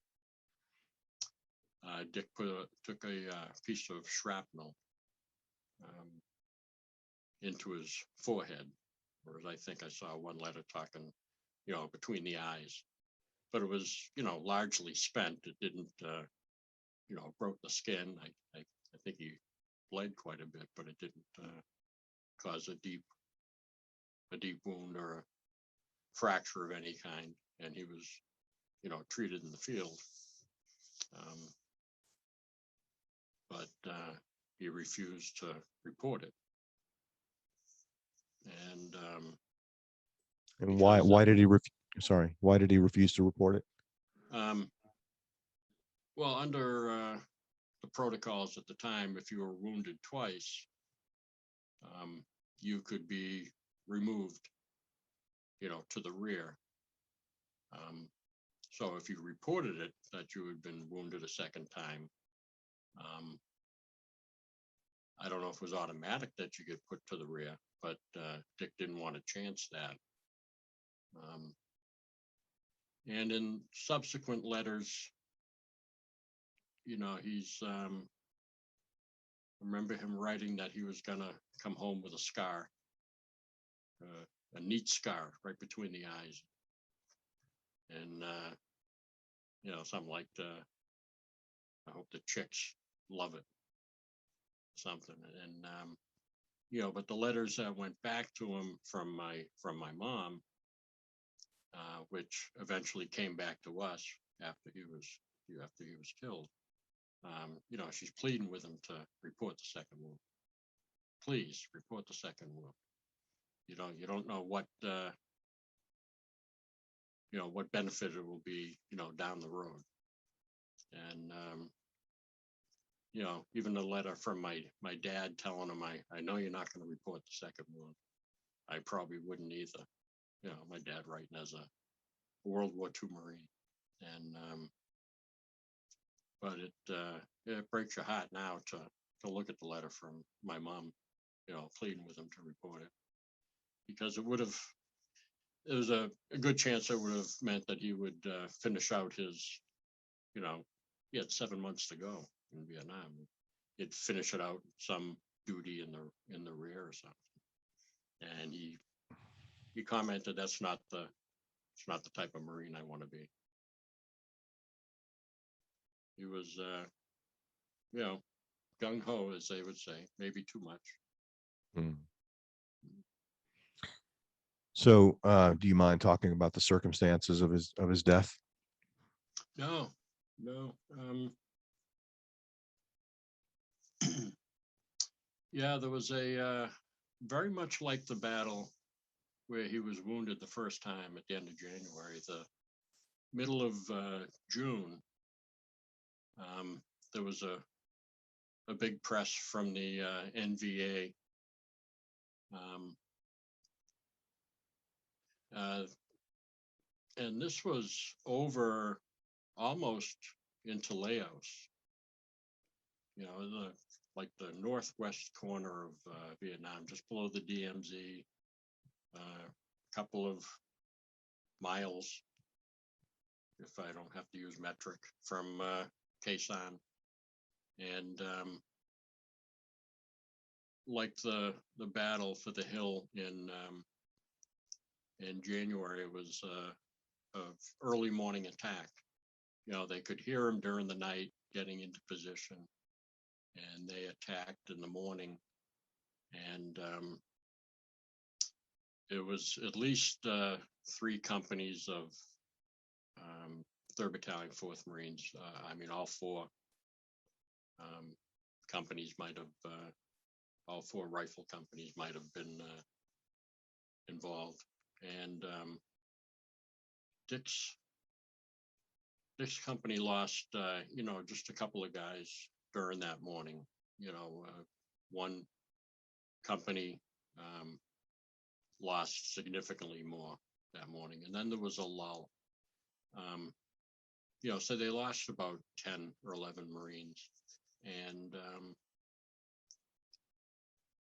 Dick took a piece of shrapnel into his forehead, or I think I saw one letter talking, between the eyes. But it was, largely spent. It didn't, broke the skin. I think he bled quite a bit, but it didn't cause a deep wound or a fracture of any kind. And he was, treated in the field. But he refused to report it. And why did he why did he refuse to report it? Well, under the protocols at the time, if you were wounded twice, you could be removed, to the rear. So if you reported it that you had been wounded a second time, I don't know if it was automatic that you get put to the rear, but Dick didn't want to chance that. And in subsequent letters, he's, I remember him writing that he was going to come home with a scar, a neat scar right between the eyes. And, something like, I hope the chicks love it, something. And, but the letters that went back to him from my mom, which eventually came back to us after he was killed. She's pleading with him to report the second wound. Please report the second wound. You don't know what what benefit it will be, down the road. And even the letter from my dad telling him, I know you're not going to report the second wound. I probably wouldn't either. My dad writing as a World War II Marine. And but it breaks your heart now to look at the letter from my mom, pleading with him to report it, because it was a good chance it would have meant that he would finish out his, he had 7 months to go in Vietnam. He'd finish it out some duty in the rear or something. And he commented, it's not the type of Marine I want to be. He was, gung ho, as they would say, maybe too much. So, do you mind talking about the circumstances of his death? No. Yeah, there was a very much like the battle where he was wounded the first time at the end of January, the middle of June. There was a big press from the NVA Um, uh, and this was over almost into Laos, like the northwest corner of Vietnam, just below the DMZ, a couple of miles, if I don't have to use metric, from Khe Sanh. And like the battle for the hill in January, it was a early morning attack. They could hear them during the night getting into position, and they attacked in the morning. And it was at least 3 companies of 3rd Battalion, 4th Marines. I mean, all 4 companies might have, all 4 rifle companies might have been involved. And Dick's company lost, just a couple of guys during that morning. One company lost significantly more that morning, and then there was a lull. So they lost about 10 or 11 Marines, and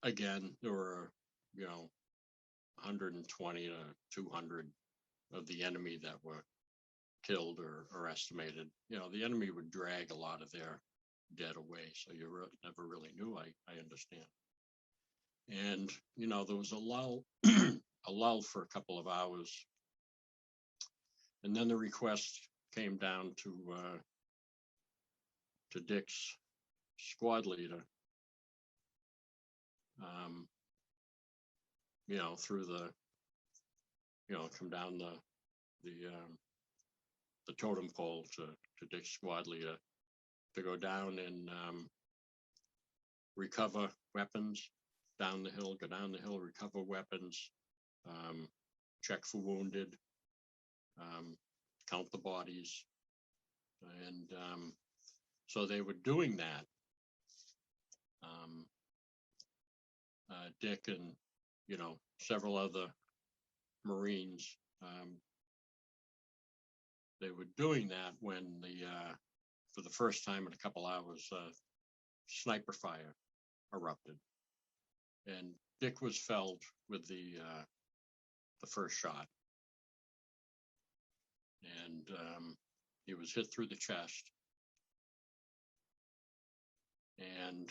again, there were 120 to 200 of the enemy that were killed or estimated. The enemy would drag a lot of their dead away, so you never really knew. I understand. And there was a lull, a lull for a couple of hours, and then the request came down to Dick's squad leader. Through the, come down the totem pole to Dick's squad leader to go down and recover weapons down the hill, go down the hill, recover weapons, check for wounded, count the bodies. And so they were doing that. Dick and, several other Marines, they were doing that when for the first time in a couple hours, sniper fire erupted. And Dick was felled with the first shot. And he was hit through the chest. And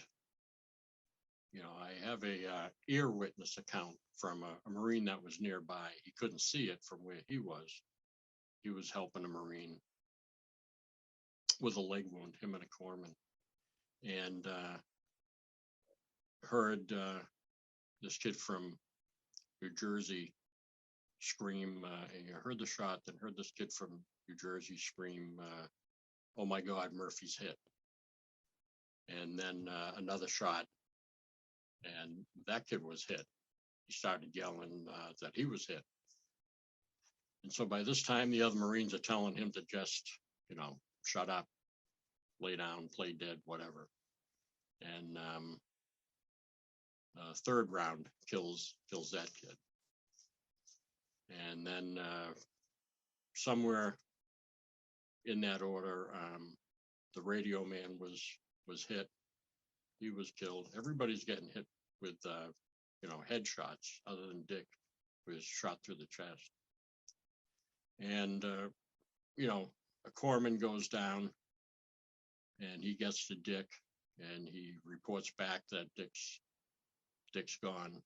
I have a ear witness account from a Marine that was nearby. He couldn't see it from where he was. He was helping a Marine with a leg wound, him and a corpsman, and heard this kid from New Jersey scream, and you heard the shot, then heard this kid from New Jersey scream, "Oh my God, Murphy's hit." And then another shot, and that kid was hit. He started yelling that he was hit. And so by this time, the other Marines are telling him to just, shut up, lay down, play dead, whatever. And third round kills that kid. And then somewhere in that order, the radio man was hit. He was killed. Everybody's getting hit with headshots, other than Dick, who was shot through the chest. And a corpsman goes down, and he gets to Dick, and he reports back that Dick's gone,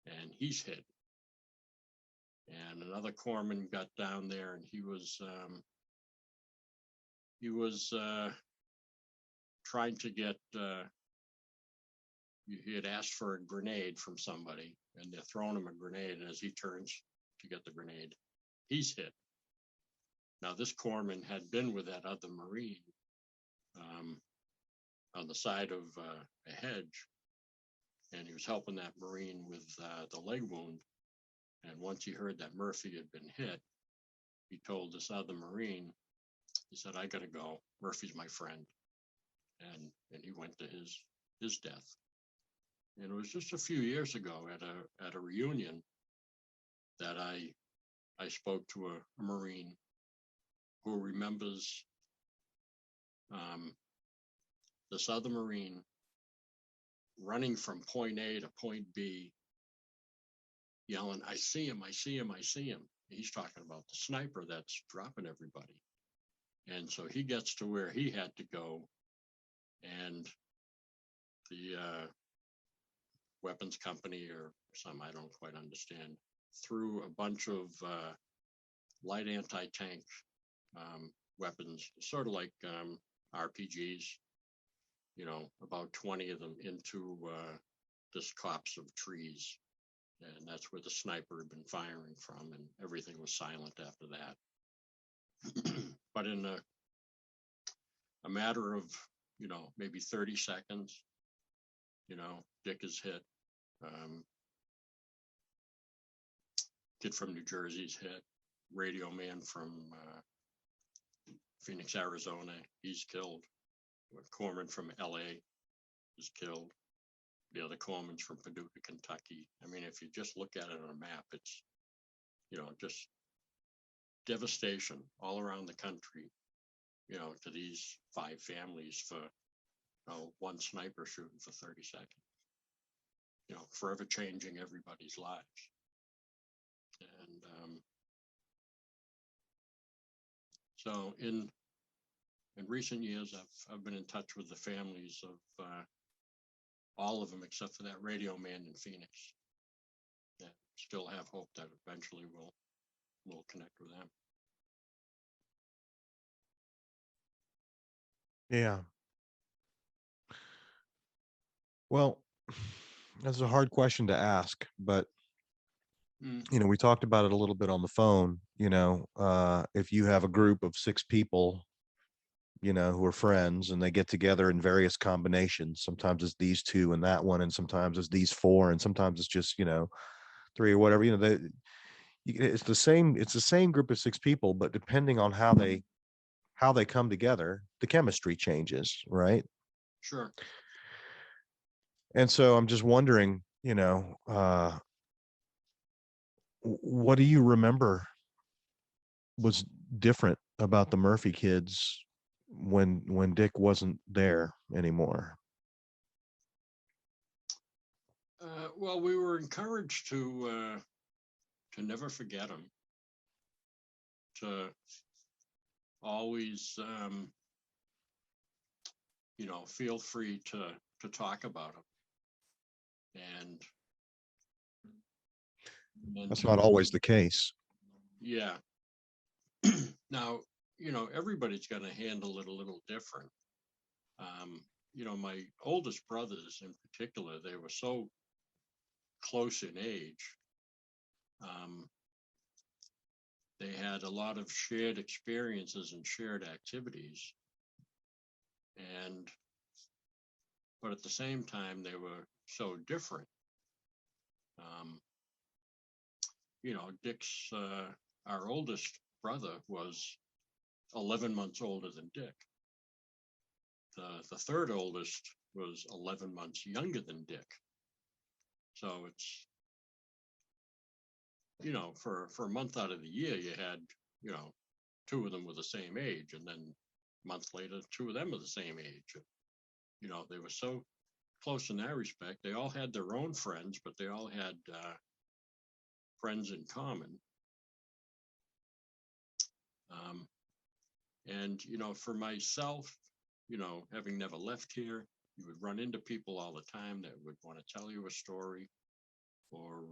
and he's hit. And another corpsman got down there, and he was trying to get. He had asked for a grenade from somebody, and they're throwing him a grenade. And as he turns to get the grenade, he's hit. Now, this corpsman had been with that other Marine on the side of a hedge, and he was helping that Marine with the leg wound. And once he heard that Murphy had been hit, he told this other Marine, he said, "I gotta go. Murphy's my friend." And he went to his death. And it was just a few years ago at a reunion that I spoke to a Marine who remembers um, this other Marine running from point A to point B, yelling, "I see him, I see him, I see him." He's talking about the sniper that's dropping everybody. And so he gets to where he had to go, and the weapons company or some, I don't quite understand, threw a bunch of light anti-tank weapons, sort of like RPGs, about 20 of them into this copse of trees. And that's where the sniper had been firing from, and everything was silent after that. But in a matter of, maybe 30 seconds, Dick is hit. Kid from New Jersey's hit. Radio man from Phoenix, Arizona, he's killed. Corpsman from LA is killed. The other corpsman's from Paducah, Kentucky. I mean, if you just look at it on a map, it's, just devastation all around the country, to these 5 families for one sniper shooting for 30 seconds, forever changing everybody's lives. And so in recent years, I've been in touch with the families of all of them except for that radio man in Phoenix. Yeah, still have hope that eventually we'll connect with them. Yeah. Well, that's a hard question to ask, but we talked about it a little bit on the phone. If you have a group of 6 people, who are friends and they get together in various combinations, sometimes it's these 2 and that one, and sometimes it's these 4, and sometimes it's just, 3 or whatever, it's the same group of 6 people, but depending on how they come together, the chemistry changes, right? Sure. And so I'm just wondering, what do you remember was different about the Murphy kids when Dick wasn't there anymore? Well, we were encouraged to never forget him, to always, feel free to talk about him, and That's not always the case. Yeah. Now, everybody's going to handle it a little different. My oldest brothers in particular, they were so close in age. They had a lot of shared experiences and shared activities. But at the same time, they were so different. Dick's, our oldest brother was 11 months older than Dick. The third oldest was 11 months younger than Dick. So it's, for a month out of the year, you had, 2 of them were the same age. And then a month later, 2 of them were the same age. They were so close in that respect. They all had their own friends, but they all had friends in common. And, for myself, having never left here, you would run into people all the time that would want to tell you a story, or,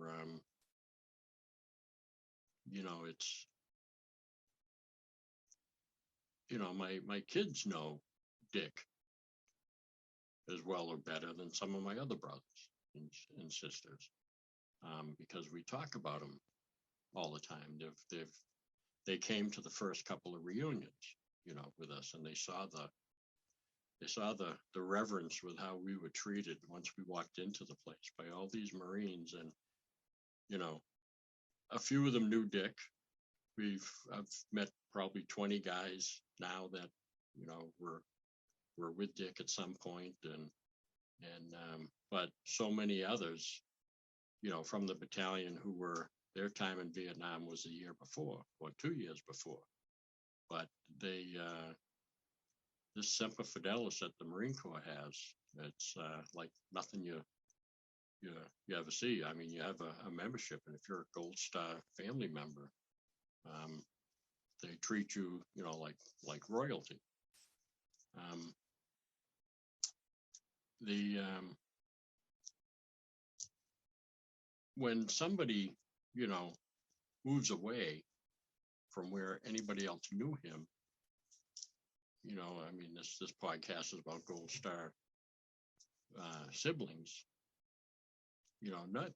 it's, my kids know Dick as well or better than some of my other brothers and sisters, because we talk about them all the time. They came to the first couple of reunions, with us, and they saw the reverence with how we were treated once we walked into the place by all these Marines. And a few of them knew Dick. I've met probably 20 guys now that were with Dick at some point, and And but so many others, from the battalion who were their time in Vietnam was a year before or 2 years before. But they this Semper Fidelis that the Marine Corps has, it's like nothing you you ever see. I mean, you have a membership, and if you're a Gold Star family member, um, they treat you, like royalty. Um, the When somebody, you know, moves away from where anybody else knew him, I mean, this podcast is about Gold Star siblings. Not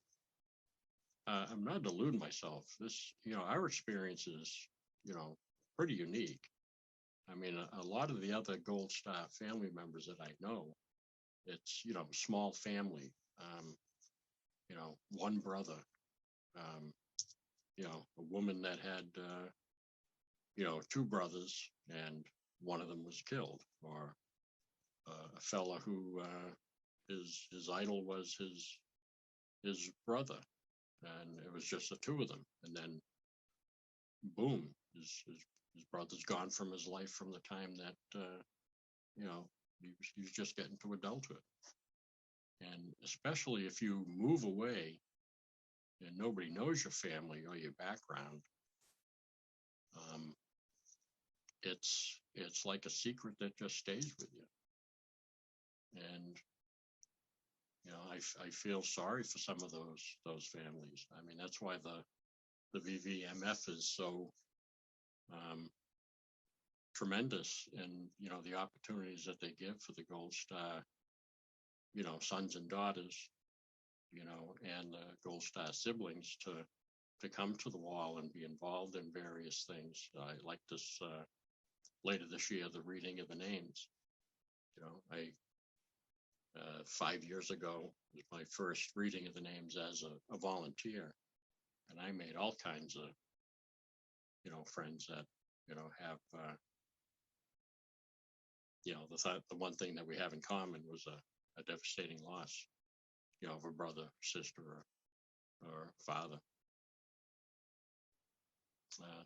I'm not deluding myself. This, our experience is, you know, pretty unique. I mean, a lot of the other Gold Star family members that I know, it's, small family, one brother, um, a woman that had, two brothers and one of them was killed, or a fella who his idol was his brother, and it was just the two of them, and then boom, his brother's gone from his life from the time that he was just getting to adulthood. And especially if you move away and nobody knows your family or your background, um, it's like a secret that just stays with you. And I feel sorry for some of those families. I mean, that's why the VVMF is so um, tremendous, and the opportunities that they give for the Gold Star, sons and daughters, and the Gold Star siblings to come to the wall and be involved in various things. I like this later this year, the reading of the names. I 5 years ago was my first reading of the names as a volunteer, and I made all kinds of friends that have the one thing that we have in common was a devastating loss, of a brother, sister, or father.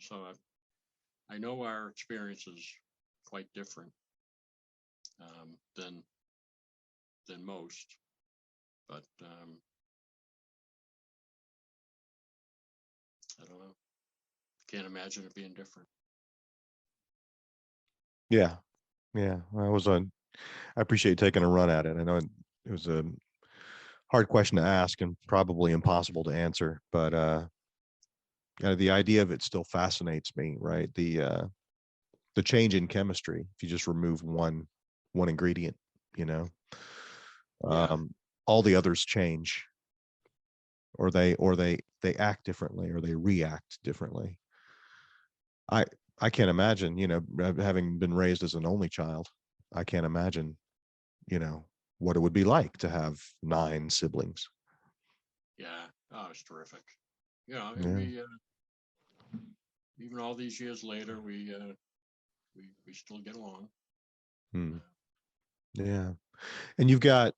So I know our experience is quite different than most, but I don't know. Can't imagine it being different. Yeah, yeah. I appreciate you taking a run at it. I know it was a hard question to ask and probably impossible to answer, but the idea of it still fascinates me, right? The change in chemistry if you just remove one ingredient, you know. Yeah, All the others change, or they act differently, or they react differently. I I can't imagine, having been raised as an only child, I can't imagine, you know, what it would be like to have 9 siblings. yeah. Oh, it's terrific. And Yeah. we even all these years later, we still get along. Hmm. Uh, Yeah. And you've got,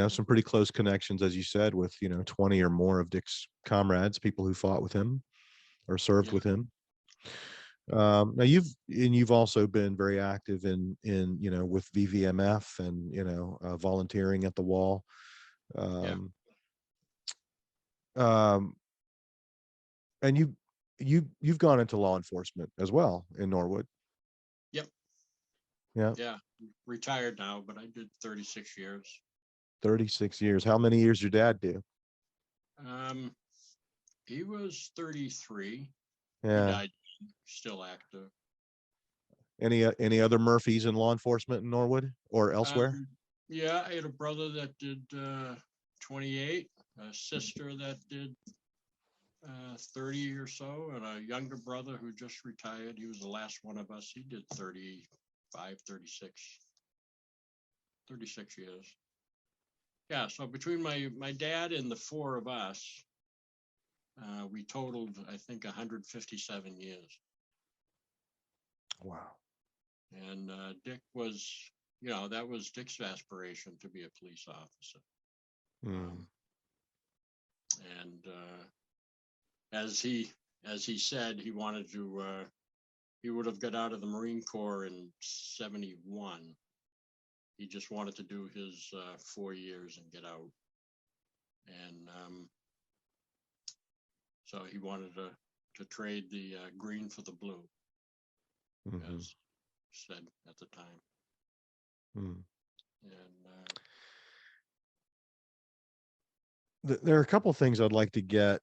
some pretty close connections, as you said, with, 20 or more of Dick's comrades, people who fought with him or served yeah, with him. Now you've also been very active in with VVMF and volunteering at the wall. yeah, Um, um, and you've gone into law enforcement as well in Norwood. yep, Yeah, yeah. Retired now, but I did 36 years. 36 years. How many years your dad do? Um, he was 33. He Yeah. died still active. Any other Murphys in law enforcement in Norwood or elsewhere? Yeah, I had a brother that did 28, a sister that did 30 or so, and a younger brother who just retired. He was the last one of us. He did 35, 36 years. Yeah, so between my dad and the four of us, we totaled, I think, 157 years. Wow. And Dick was that was Dick's aspiration to be a police officer. Mm. And as he said, he wanted to. He would have got out of the Marine Corps in '71. He just wanted to do his 4 years and get out. And so he wanted to trade the green for the blue, Mm-hmm. as said at the time. Mm. And There are a couple of things I'd like to get.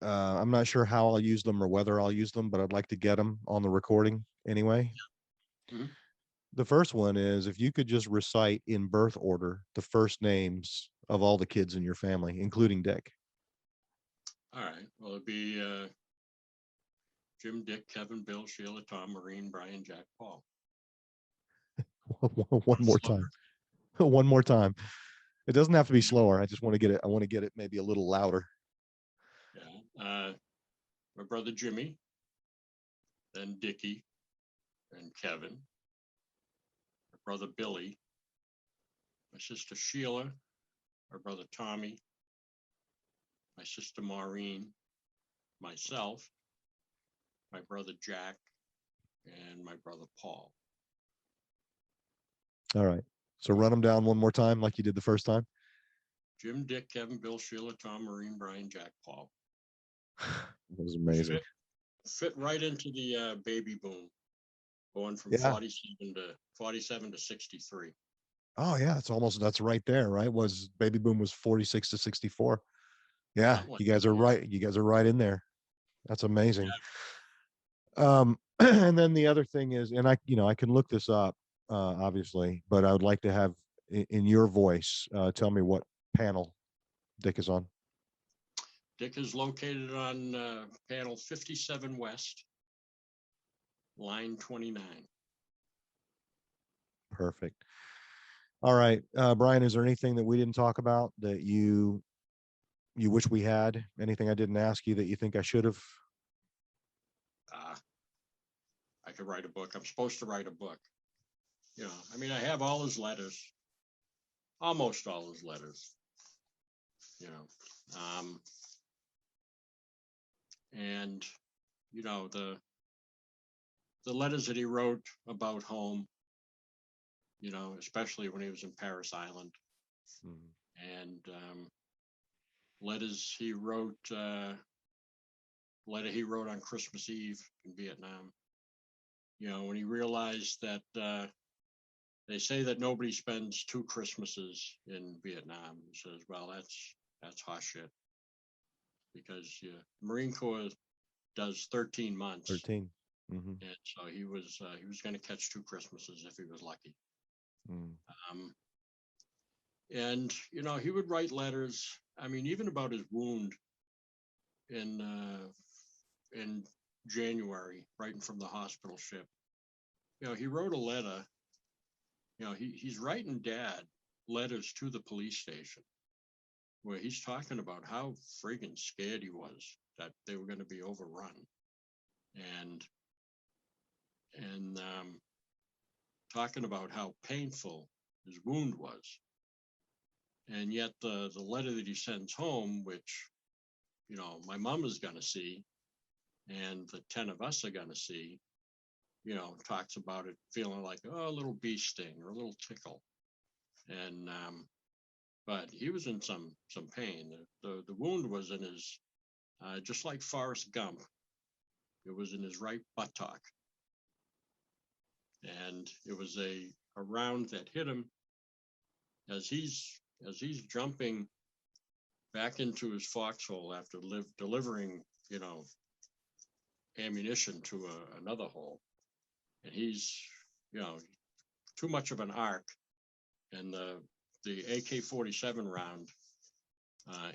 I'm not sure how I'll use them or whether I'll use them, but I'd like to get them on the recording anyway. Mhm. The first one is if you could just recite in birth order the first names of all the kids in your family, including Dick. all right, well, it'd be Jim, Dick, Kevin, Bill, Sheila, Tom, Maureen, Brian, Jack, Paul. One more time. One more time. It doesn't have to be slower. I just want to get it. I want to get it maybe a little louder. Yeah. My brother Jimmy, then Dickie, and Kevin. My brother Billy, my sister Sheila, my brother Tommy, my sister Maureen, myself, my brother Jack, and my brother Paul. All right. So run them down one more time like you did the first time. Jim, Dick, Kevin, Bill, Sheila, Tom, Maureen, Brian, Jack, Paul. That was amazing. Fit right into the baby boom, going from Yeah. 47 to 63. Oh yeah, that's right there, right? Was baby boom was 46 to 64. Yeah, Something like you guys are that. right. You guys are right in there. That's amazing. And then the other thing is, and I can look this up, obviously, but I would like to have in your voice, tell me what panel Dick is on. Dick is located on panel 57 West, line 29. Perfect. All right, Brian, is there anything that we didn't talk about that you wish we had? Anything I didn't ask you that you think I should have? I could write a book. I'm supposed to write a book. I mean, I have all his letters, almost all his letters. And the letters that he wrote about home, especially when he was in Paris Island, and letters he wrote, letter he wrote on Christmas Eve in Vietnam. When he realized that they say that nobody spends 2 Christmases in Vietnam. He says, well, that's horseshit, because Marine Corps does 13 months. 13. Mm-hmm. And so he was going to catch 2 Christmases if he was lucky. And he would write letters. I mean, even about his wound in January, writing from the hospital ship. He wrote a letter. He's writing Dad letters to the police station where he's talking about how friggin' scared he was that they were going to be overrun, and talking about how painful his wound was. And yet the letter that he sends home, which, my mom is going to see, and the 10 of us are going to see, talks about it feeling like, a little bee sting or a little tickle. And, but he was in some pain. The wound was in his, just like Forrest Gump, it was in his right buttock. And it was a round that hit him as he's jumping back into his foxhole after delivering, ammunition to another hole. And he's, too much of an arc, and the AK-47 round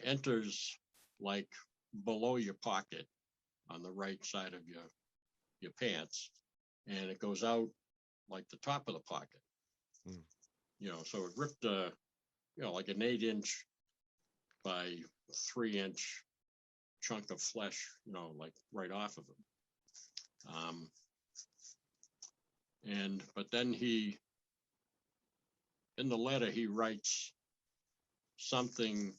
enters like below your pocket on the right side of your pants, and it goes out like the top of the pocket. So it ripped like an 8-inch by 3-inch chunk of flesh, like right off of him. But then he in the letter he writes something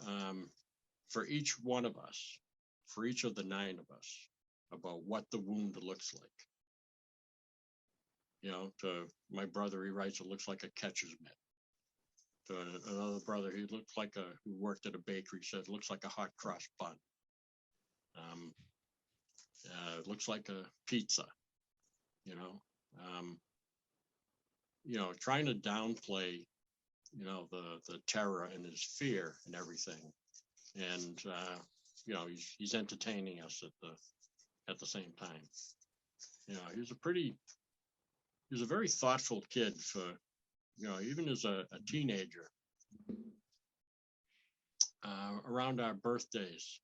um, for each one of us, for each of the 9 of us, about what the wound looks like. To my brother, he writes, it looks like a catcher's mitt. To another brother, he looks like who worked at a bakery, said, it looks like a hot cross bun. It looks like a pizza, um, trying to downplay, the terror and his fear and everything. And, he's entertaining us at the same time. He was a very thoughtful kid for, even as a teenager. Around our birthdays,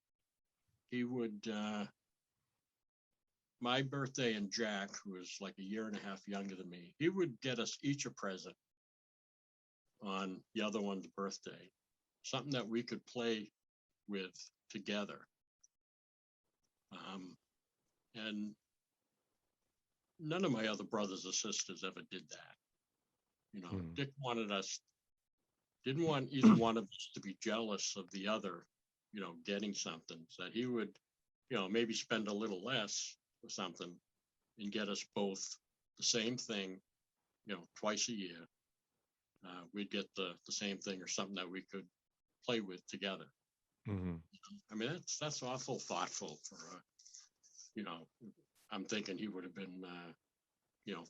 he would, my birthday and Jack, who was like a year and a half younger than me, he would get us each a present on the other one's birthday, something that we could play with together. And none of my other brothers or sisters ever did that. Dick didn't want either one of us to be jealous of the other, getting something, so that he would, maybe spend a little less or something and get us both the same thing, twice a year. We'd get the same thing or something that we could play with together. Mm-hmm. I mean, that's awful thoughtful for, I'm thinking he would have been,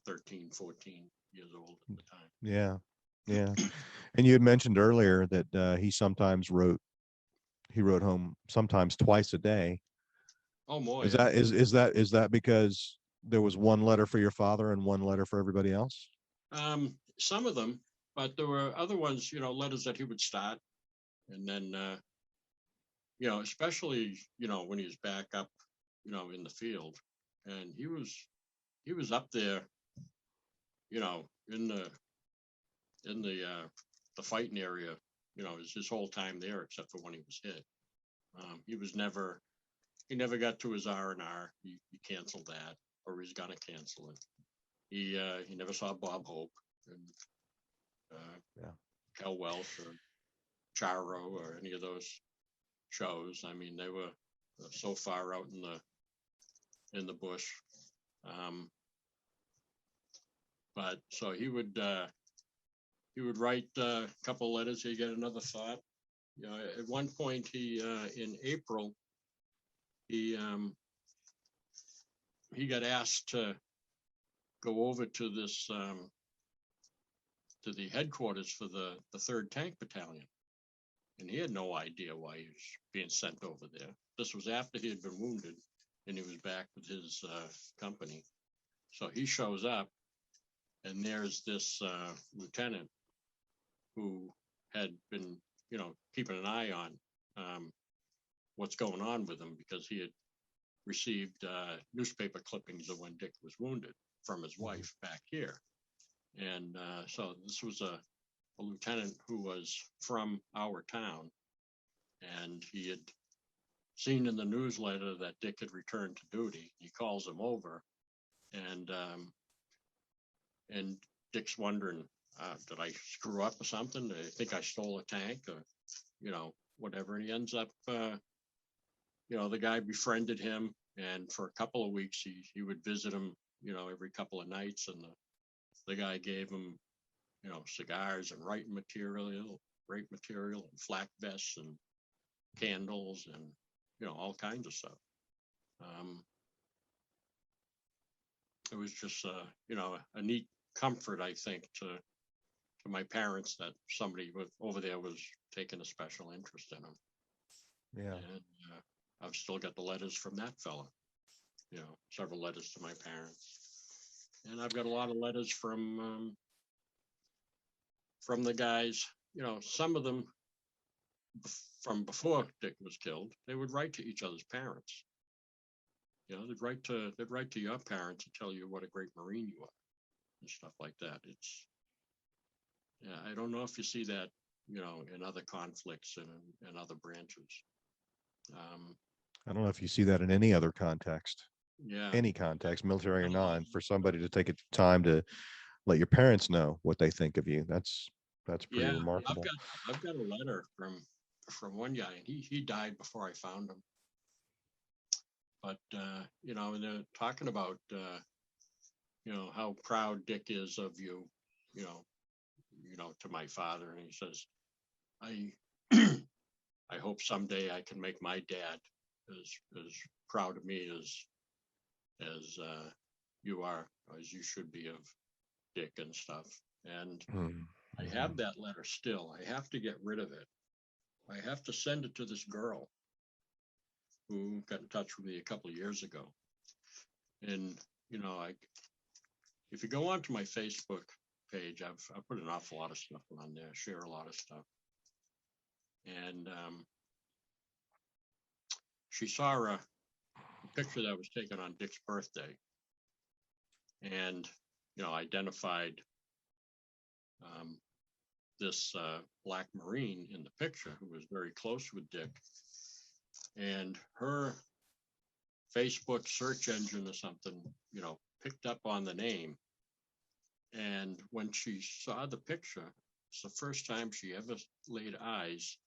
13, 14 years old at the time. Yeah. Yeah. And you had mentioned earlier that he wrote home sometimes twice a day. Oh, boy. Is that because there was one letter for your father and one letter for everybody else? Some of them, but there were other ones, letters that he would start, and then, especially, when he was back up, in the field, and he was up there, in the fighting area, his whole time there, except for when he was hit. He never got to his R&R. He canceled that, or he's gonna cancel it. He never saw Bob Hope and Kel Welsh or Charo or any of those shows. I mean, they were so far out in the bush. But so he would write a couple letters. He'd get another thought. At one point, he in April, he got asked to go over to this to the headquarters for the 3rd Tank Battalion, and he had no idea why he was being sent over there. This was after he had been wounded, and he was back with his company. So he shows up, and there's this lieutenant who had been, keeping an eye on what's going on with him, because he had received newspaper clippings of when Dick was wounded from his wife back here. And so this was a lieutenant who was from our town, and he had seen in the newsletter that Dick had returned to duty. He calls him over, and Dick's wondering, did I screw up or something? Do they think I stole a tank or, whatever? And he ends up, the guy befriended him, and for a couple of weeks, he would visit him, every couple of nights, and the guy gave him, cigars and writing material, and flak vests and candles and, all kinds of stuff. It was just, a neat comfort, I think, to my parents that somebody over there was taking a special interest in them. Yeah. And I've still got the letters from that fella, several letters to my parents. And I've got a lot of letters from the guys, some of them from before Dick was killed. They would write to each other's parents. They'd write to your parents and tell you what a great Marine you are and stuff like that. I don't know if you see that, in other conflicts and other branches. I don't know if you see that in any other context. Yeah. Any context, military or non, for somebody to take time to let your parents know what they think of you. That's pretty Yeah, I've remarkable. got I've got a letter from one guy, and he died before I found him. But you know, and they're talking about you know, how proud Dick is of you, you know, to my father, and he says, I I hope someday I can make my dad as proud of me as you are, as you should be of Dick and stuff. And I Mm-hmm. have that letter still. I have to get rid of it. I have to send it to this girl who got in touch with me a couple of years ago. And you know, if you go onto my Facebook page, I put an awful lot of stuff on there, share a lot of stuff. And she saw a picture that was taken on Dick's birthday, and you know, identified um, this black Marine in the picture who was very close with Dick. And her Facebook search engine or something, you know, picked up on the name. And when she saw the picture, it's the first time she ever laid eyes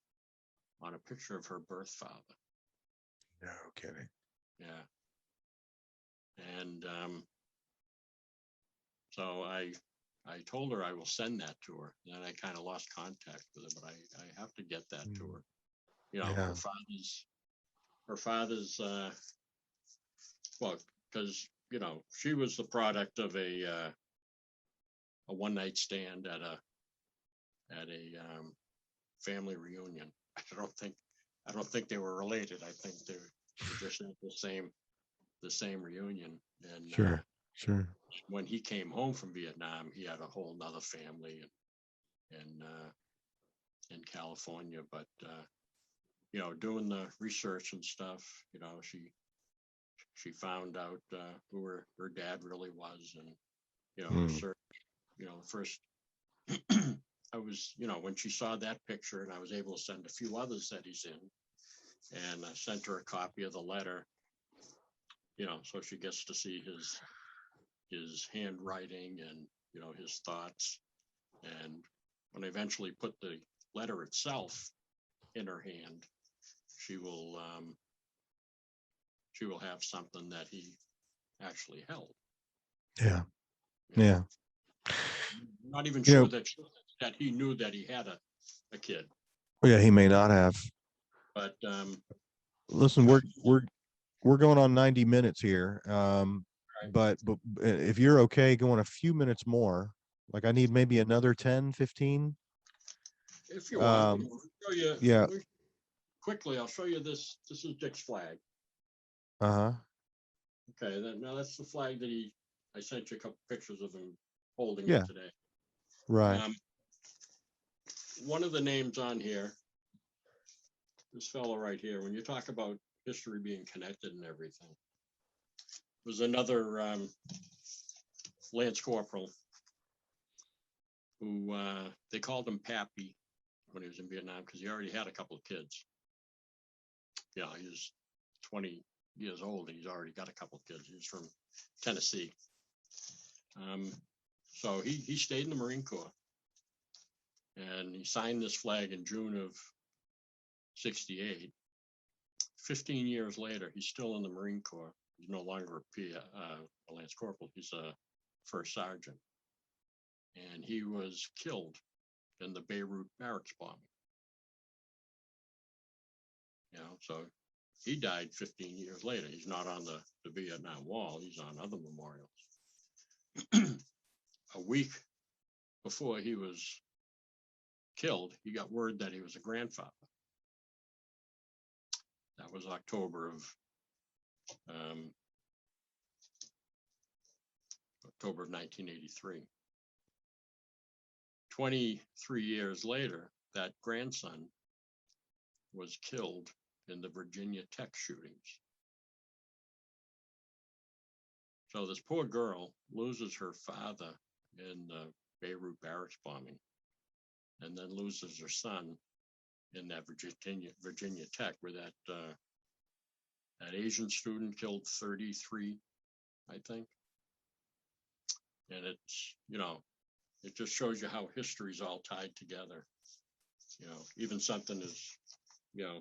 on a picture of her birth father. No kidding. Yeah. And so I told her I will send that to her. Then I kind of lost contact with her, but I have to get that to her. You know, Yeah. her father's well, because you know, she was the product of a one night stand at a family reunion. I don't think they were related. I think they were just at the same reunion. And Sure. Sure. when he came home from Vietnam, he had a whole nother family in California. But you know, doing the research and stuff, you know, she found out who her dad really was, and you know, Mm. you know, first I was, you know, when she saw that picture, and I was able to send a few others that he's in, and I sent her a copy of the letter, you know, so she gets to see his handwriting and you know his thoughts. And when I eventually put the letter itself in her hand, she will um, she will have something that he actually held. Yeah. You know, Yeah. I'm not even You sure know, that he knew that he had a kid, yeah, he may not have. but Listen, you know, we're going on 90 minutes here. But if you're okay going a few minutes more, like I need maybe another 10, 15. if you want, Um, I'll show you yeah. quickly. I'll show you this. This is Dick's flag. Uh-huh. Okay, now that's the flag that I sent you a couple pictures of him holding it Yeah. today. Right. Um, one of the names on here, this fellow right here, when you talk about history being connected and everything, was another Lance Corporal who they called him Pappy when he was in Vietnam because he already had a couple of kids. Yeah, he was 20 years old and he's already got a couple of kids. He's from Tennessee. So he stayed in the Marine Corps, and he signed this flag in June of 68. 15 years later, he's still in the Marine Corps. He's no longer a Lance Corporal. He's a first sergeant. And he was killed in the Beirut barracks bombing. You know, so he died 15 years later. He's not on the Vietnam Wall. He's on other memorials. A week before he was killed, he got word that he was a grandfather. That was October of 1983. 23 years later, that grandson was killed in the Virginia Tech shootings. So this poor girl loses her father in the Beirut barracks bombing, and then loses her son in that Virginia Tech, where that Asian student killed 33, I think. And it's, you know, it just shows you how history's all tied together. Even something as, you know,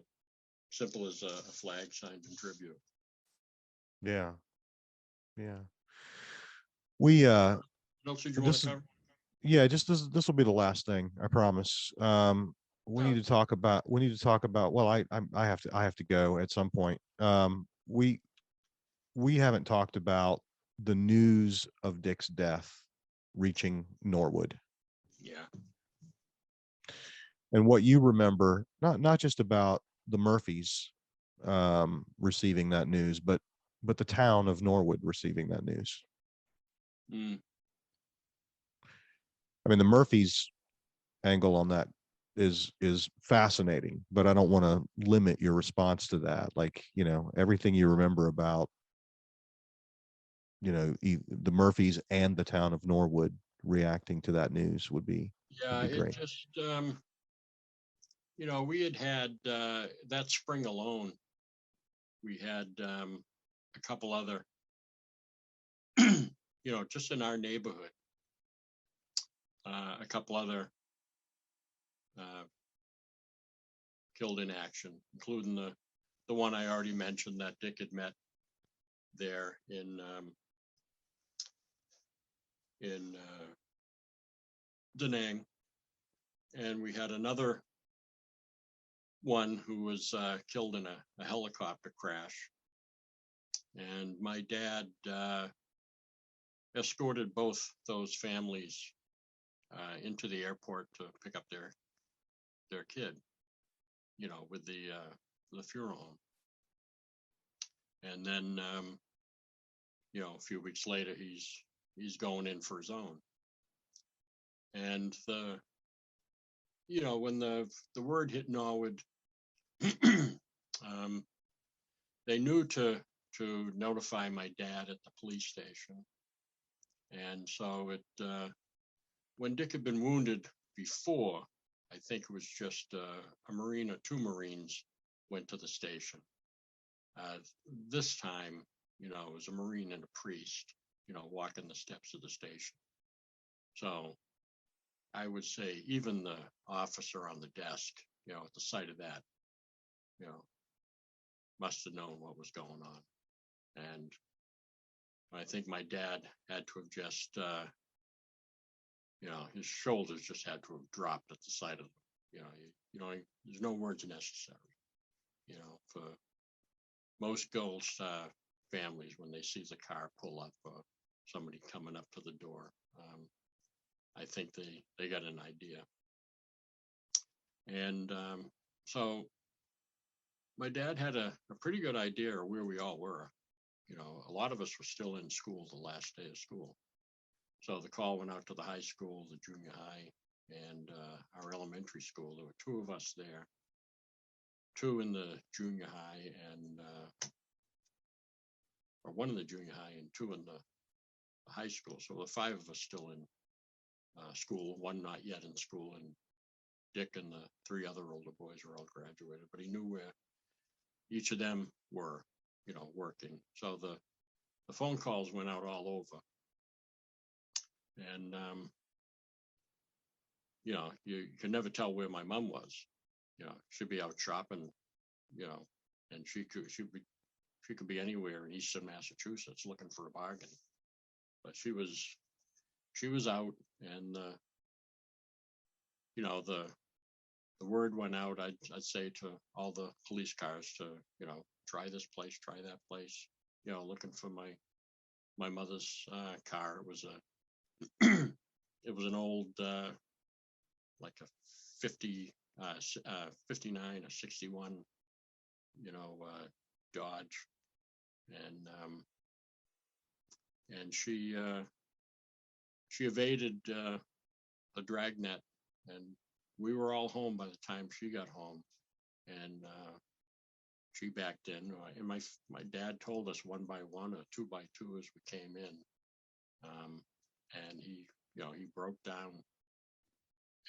simple as a flag signed in tribute. Yeah. Yeah. We What else did you want this to is cover? yeah, just this will be the last thing, I promise. We need Oh, to talk about well, I have to go at some point. We haven't talked about the news of Dick's death reaching Norwood, yeah. and what you remember, not just about the Murphys receiving that news, but the town of Norwood receiving that news. Mm, I mean, the Murphys angle on that is fascinating, but I don't want to limit your response to that. Like, everything you remember about, the Murphys and the town of Norwood reacting to that news would yeah, be it great. just, we had that spring alone, we had a couple other, just in our neighborhood, a couple other uh, killed in action, including the one I already mentioned that Dick had met there in Da Nang, and we had another one who was killed in a helicopter crash. And my dad escorted both those families into the airport to pick up their kid, with the funeral home. And then, a few weeks later, he's going in for his own. And when the word hit Norwood, they knew to notify my dad at the police station. And so when Dick had been wounded before, I think it was just a Marine or two Marines went to the station. This time, it was a Marine and a priest, walking the steps of the station. So I would say even the officer on the desk, at the sight of that, you know, must have known what was going on. And I think my dad had to have just, his shoulders just had to have dropped at the sight of, there's no words necessary, for most girls' families when they see the car pull up or somebody coming up to the door. I think they got an idea. And so my dad had a pretty good idea of where we all were. A lot of us were still in school the last day of school. So the call went out to the high school, the junior high, and our elementary school. There were two of us there, two in the junior high, and or one in the junior high and two in the high school. So the five of us still in school, one not yet in school, and Dick and the three other older boys were all graduated. But he knew where each of them were, working. So the phone calls went out all over, and you can never tell where my mom was. She'd be out shopping, and she could be anywhere in eastern Massachusetts looking for a bargain. But she was out, and the word went out. I'd say to all the police cars to try this place, try that place. Looking for my mother's car. It was it was an old like a 59 or 61 Dodge, and she evaded the dragnet, and we were all home by the time she got home, and she backed in, and my dad told us one by one or two by two as we came in, and he broke down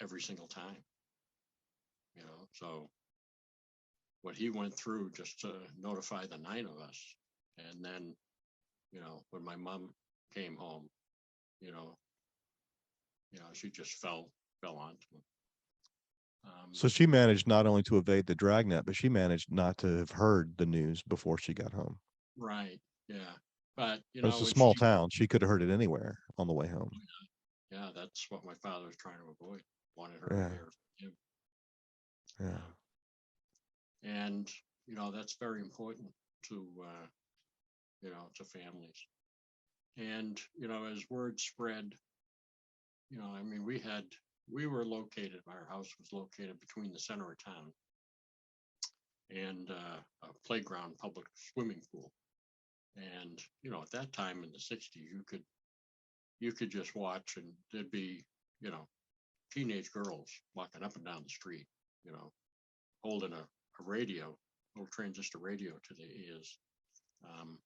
every single time, so what he went through just to notify the nine of us, and then when my mom came home, she just fell onto him. So she managed not only to evade the dragnet, but she managed not to have heard the news before she got home. Right. Yeah. But It's a when small town. She could have heard it anywhere on the way home. yeah, that's what my father was trying to avoid. Wanted her to Yeah. hear him. Yeah. And that's very important to to families. And as word spread, I mean, we were located. Our house was located between the center of town and a playground, public swimming pool. And at that time in the '60s, you could just watch, and there'd be teenage girls walking up and down the street, you know, holding a radio, little transistor radio to their ears. Um,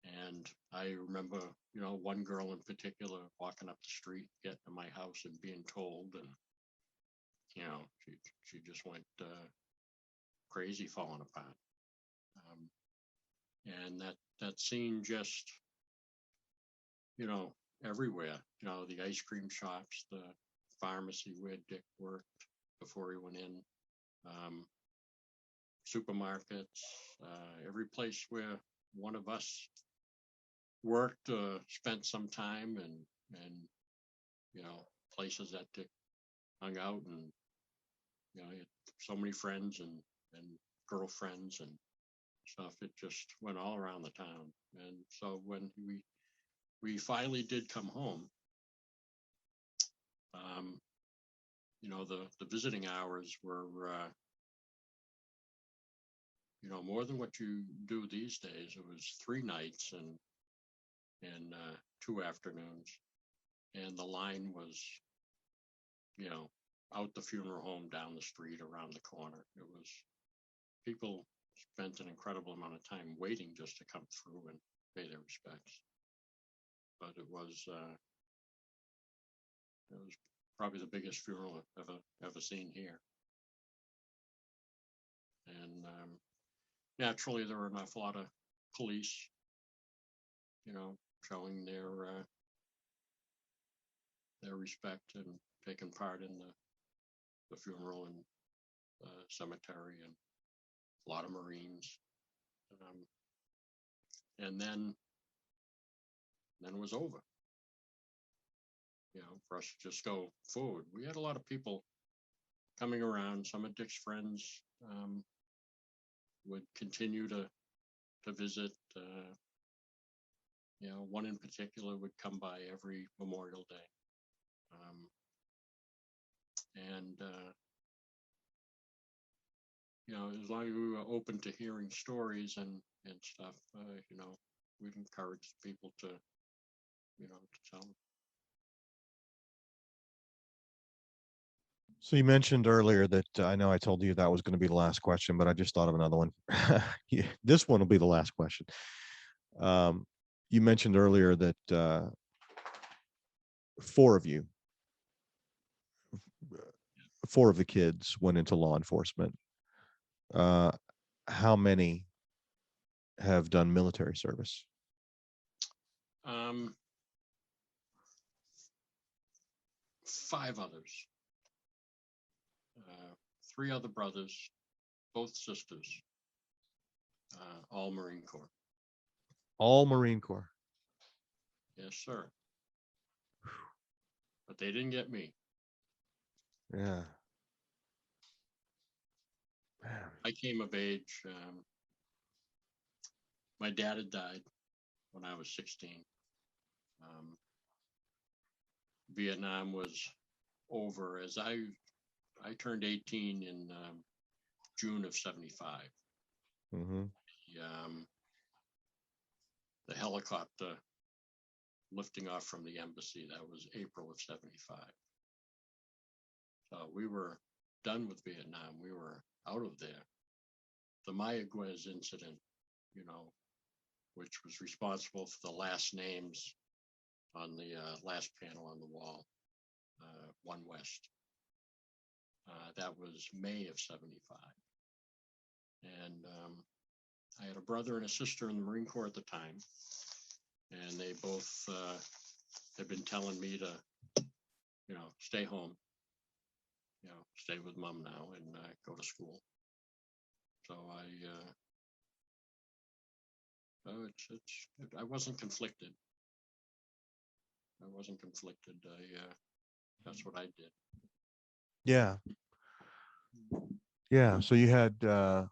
and I remember, one girl in particular walking up the street, getting to my house and being told, and she just went crazy, falling apart. Um, and that scene just, you know, everywhere. The ice cream shops, the pharmacy where Dick worked before he went in, um, supermarkets, every place where one of us worked, spent some time, and places that Dick hung out, and he had so many friends and girlfriends and stuff. It just went all around the town. And so when we finally did come home, um, the visiting hours were more than what you do these days. It was 3 nights and 2 afternoons, and the line was you know out the funeral home, down the street, around the corner. It was People spent an incredible amount of time waiting just to come through and pay their respects. But it was probably the biggest funeral I've ever seen here. And naturally, there were an awful lot of police, showing their respect and taking part in the funeral and cemetery, and a lot of Marines. Um, and then it was over. For us to just go forward. We had a lot of people coming around. Some of Dick's friends would continue to visit. One in particular would come by every Memorial Day, and as long as we were open to hearing stories and stuff, we'd encourage people to tell them. So you mentioned earlier that I know I told you that was going to be the last question, but I just thought of another one. Yeah, this one will be the last question. You mentioned earlier that 4 of you, 4 of the kids went into law enforcement. Uh, how many have done military service? Um, 5 others. 3 other brothers, both sisters, all Marine Corps. All Marine Corps. Yes, sir. But they didn't get me. Yeah. Man. I came of age. My dad had died when I was 16. Um, Vietnam was over as I turned 18 in June of '75. Mm-hmm. The helicopter lifting off from the embassy, that was April of '75. So we were done with Vietnam. We were out of there. The Mayaguez incident, which was responsible for the last names on the last panel on the wall, 1 West. That was May of '75. And I had a brother and a sister in the Marine Corps at the time, and they both had been telling me to stay home, stay with mom now and go to school. So I wasn't conflicted. I wasn't conflicted. That's what I did. Yeah. Yeah. So you had a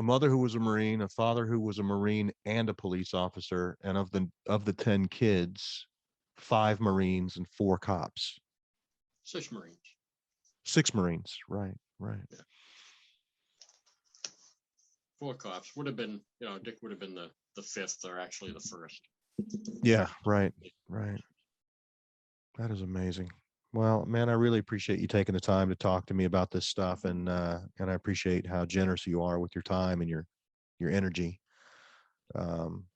mother who was a Marine, a father who was a Marine and a police officer, and of the 10 kids, 5 Marines and 4 cops. 6 Marines. 6 Marines. Right. Right. Yeah. 4 cops would have been, Dick would have been the 5th, or actually the 1st. Yeah. Right. Right. That is amazing. Well, man, I really appreciate you taking the time to talk to me about this stuff, and I appreciate how generous you are with your time and your energy. Um,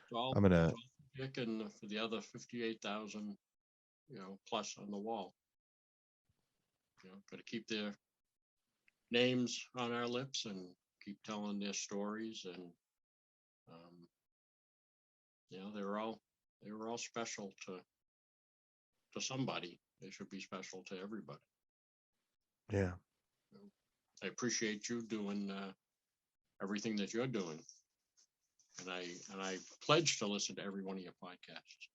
So I'm gonna. Dick and for the other 58,000, plus on the wall. Got to keep their names on our lips and keep telling their stories, and um, they were all special to somebody. They should be special to everybody. Yeah. I appreciate you doing everything that you're doing, and I pledge to listen to every one of your podcasts.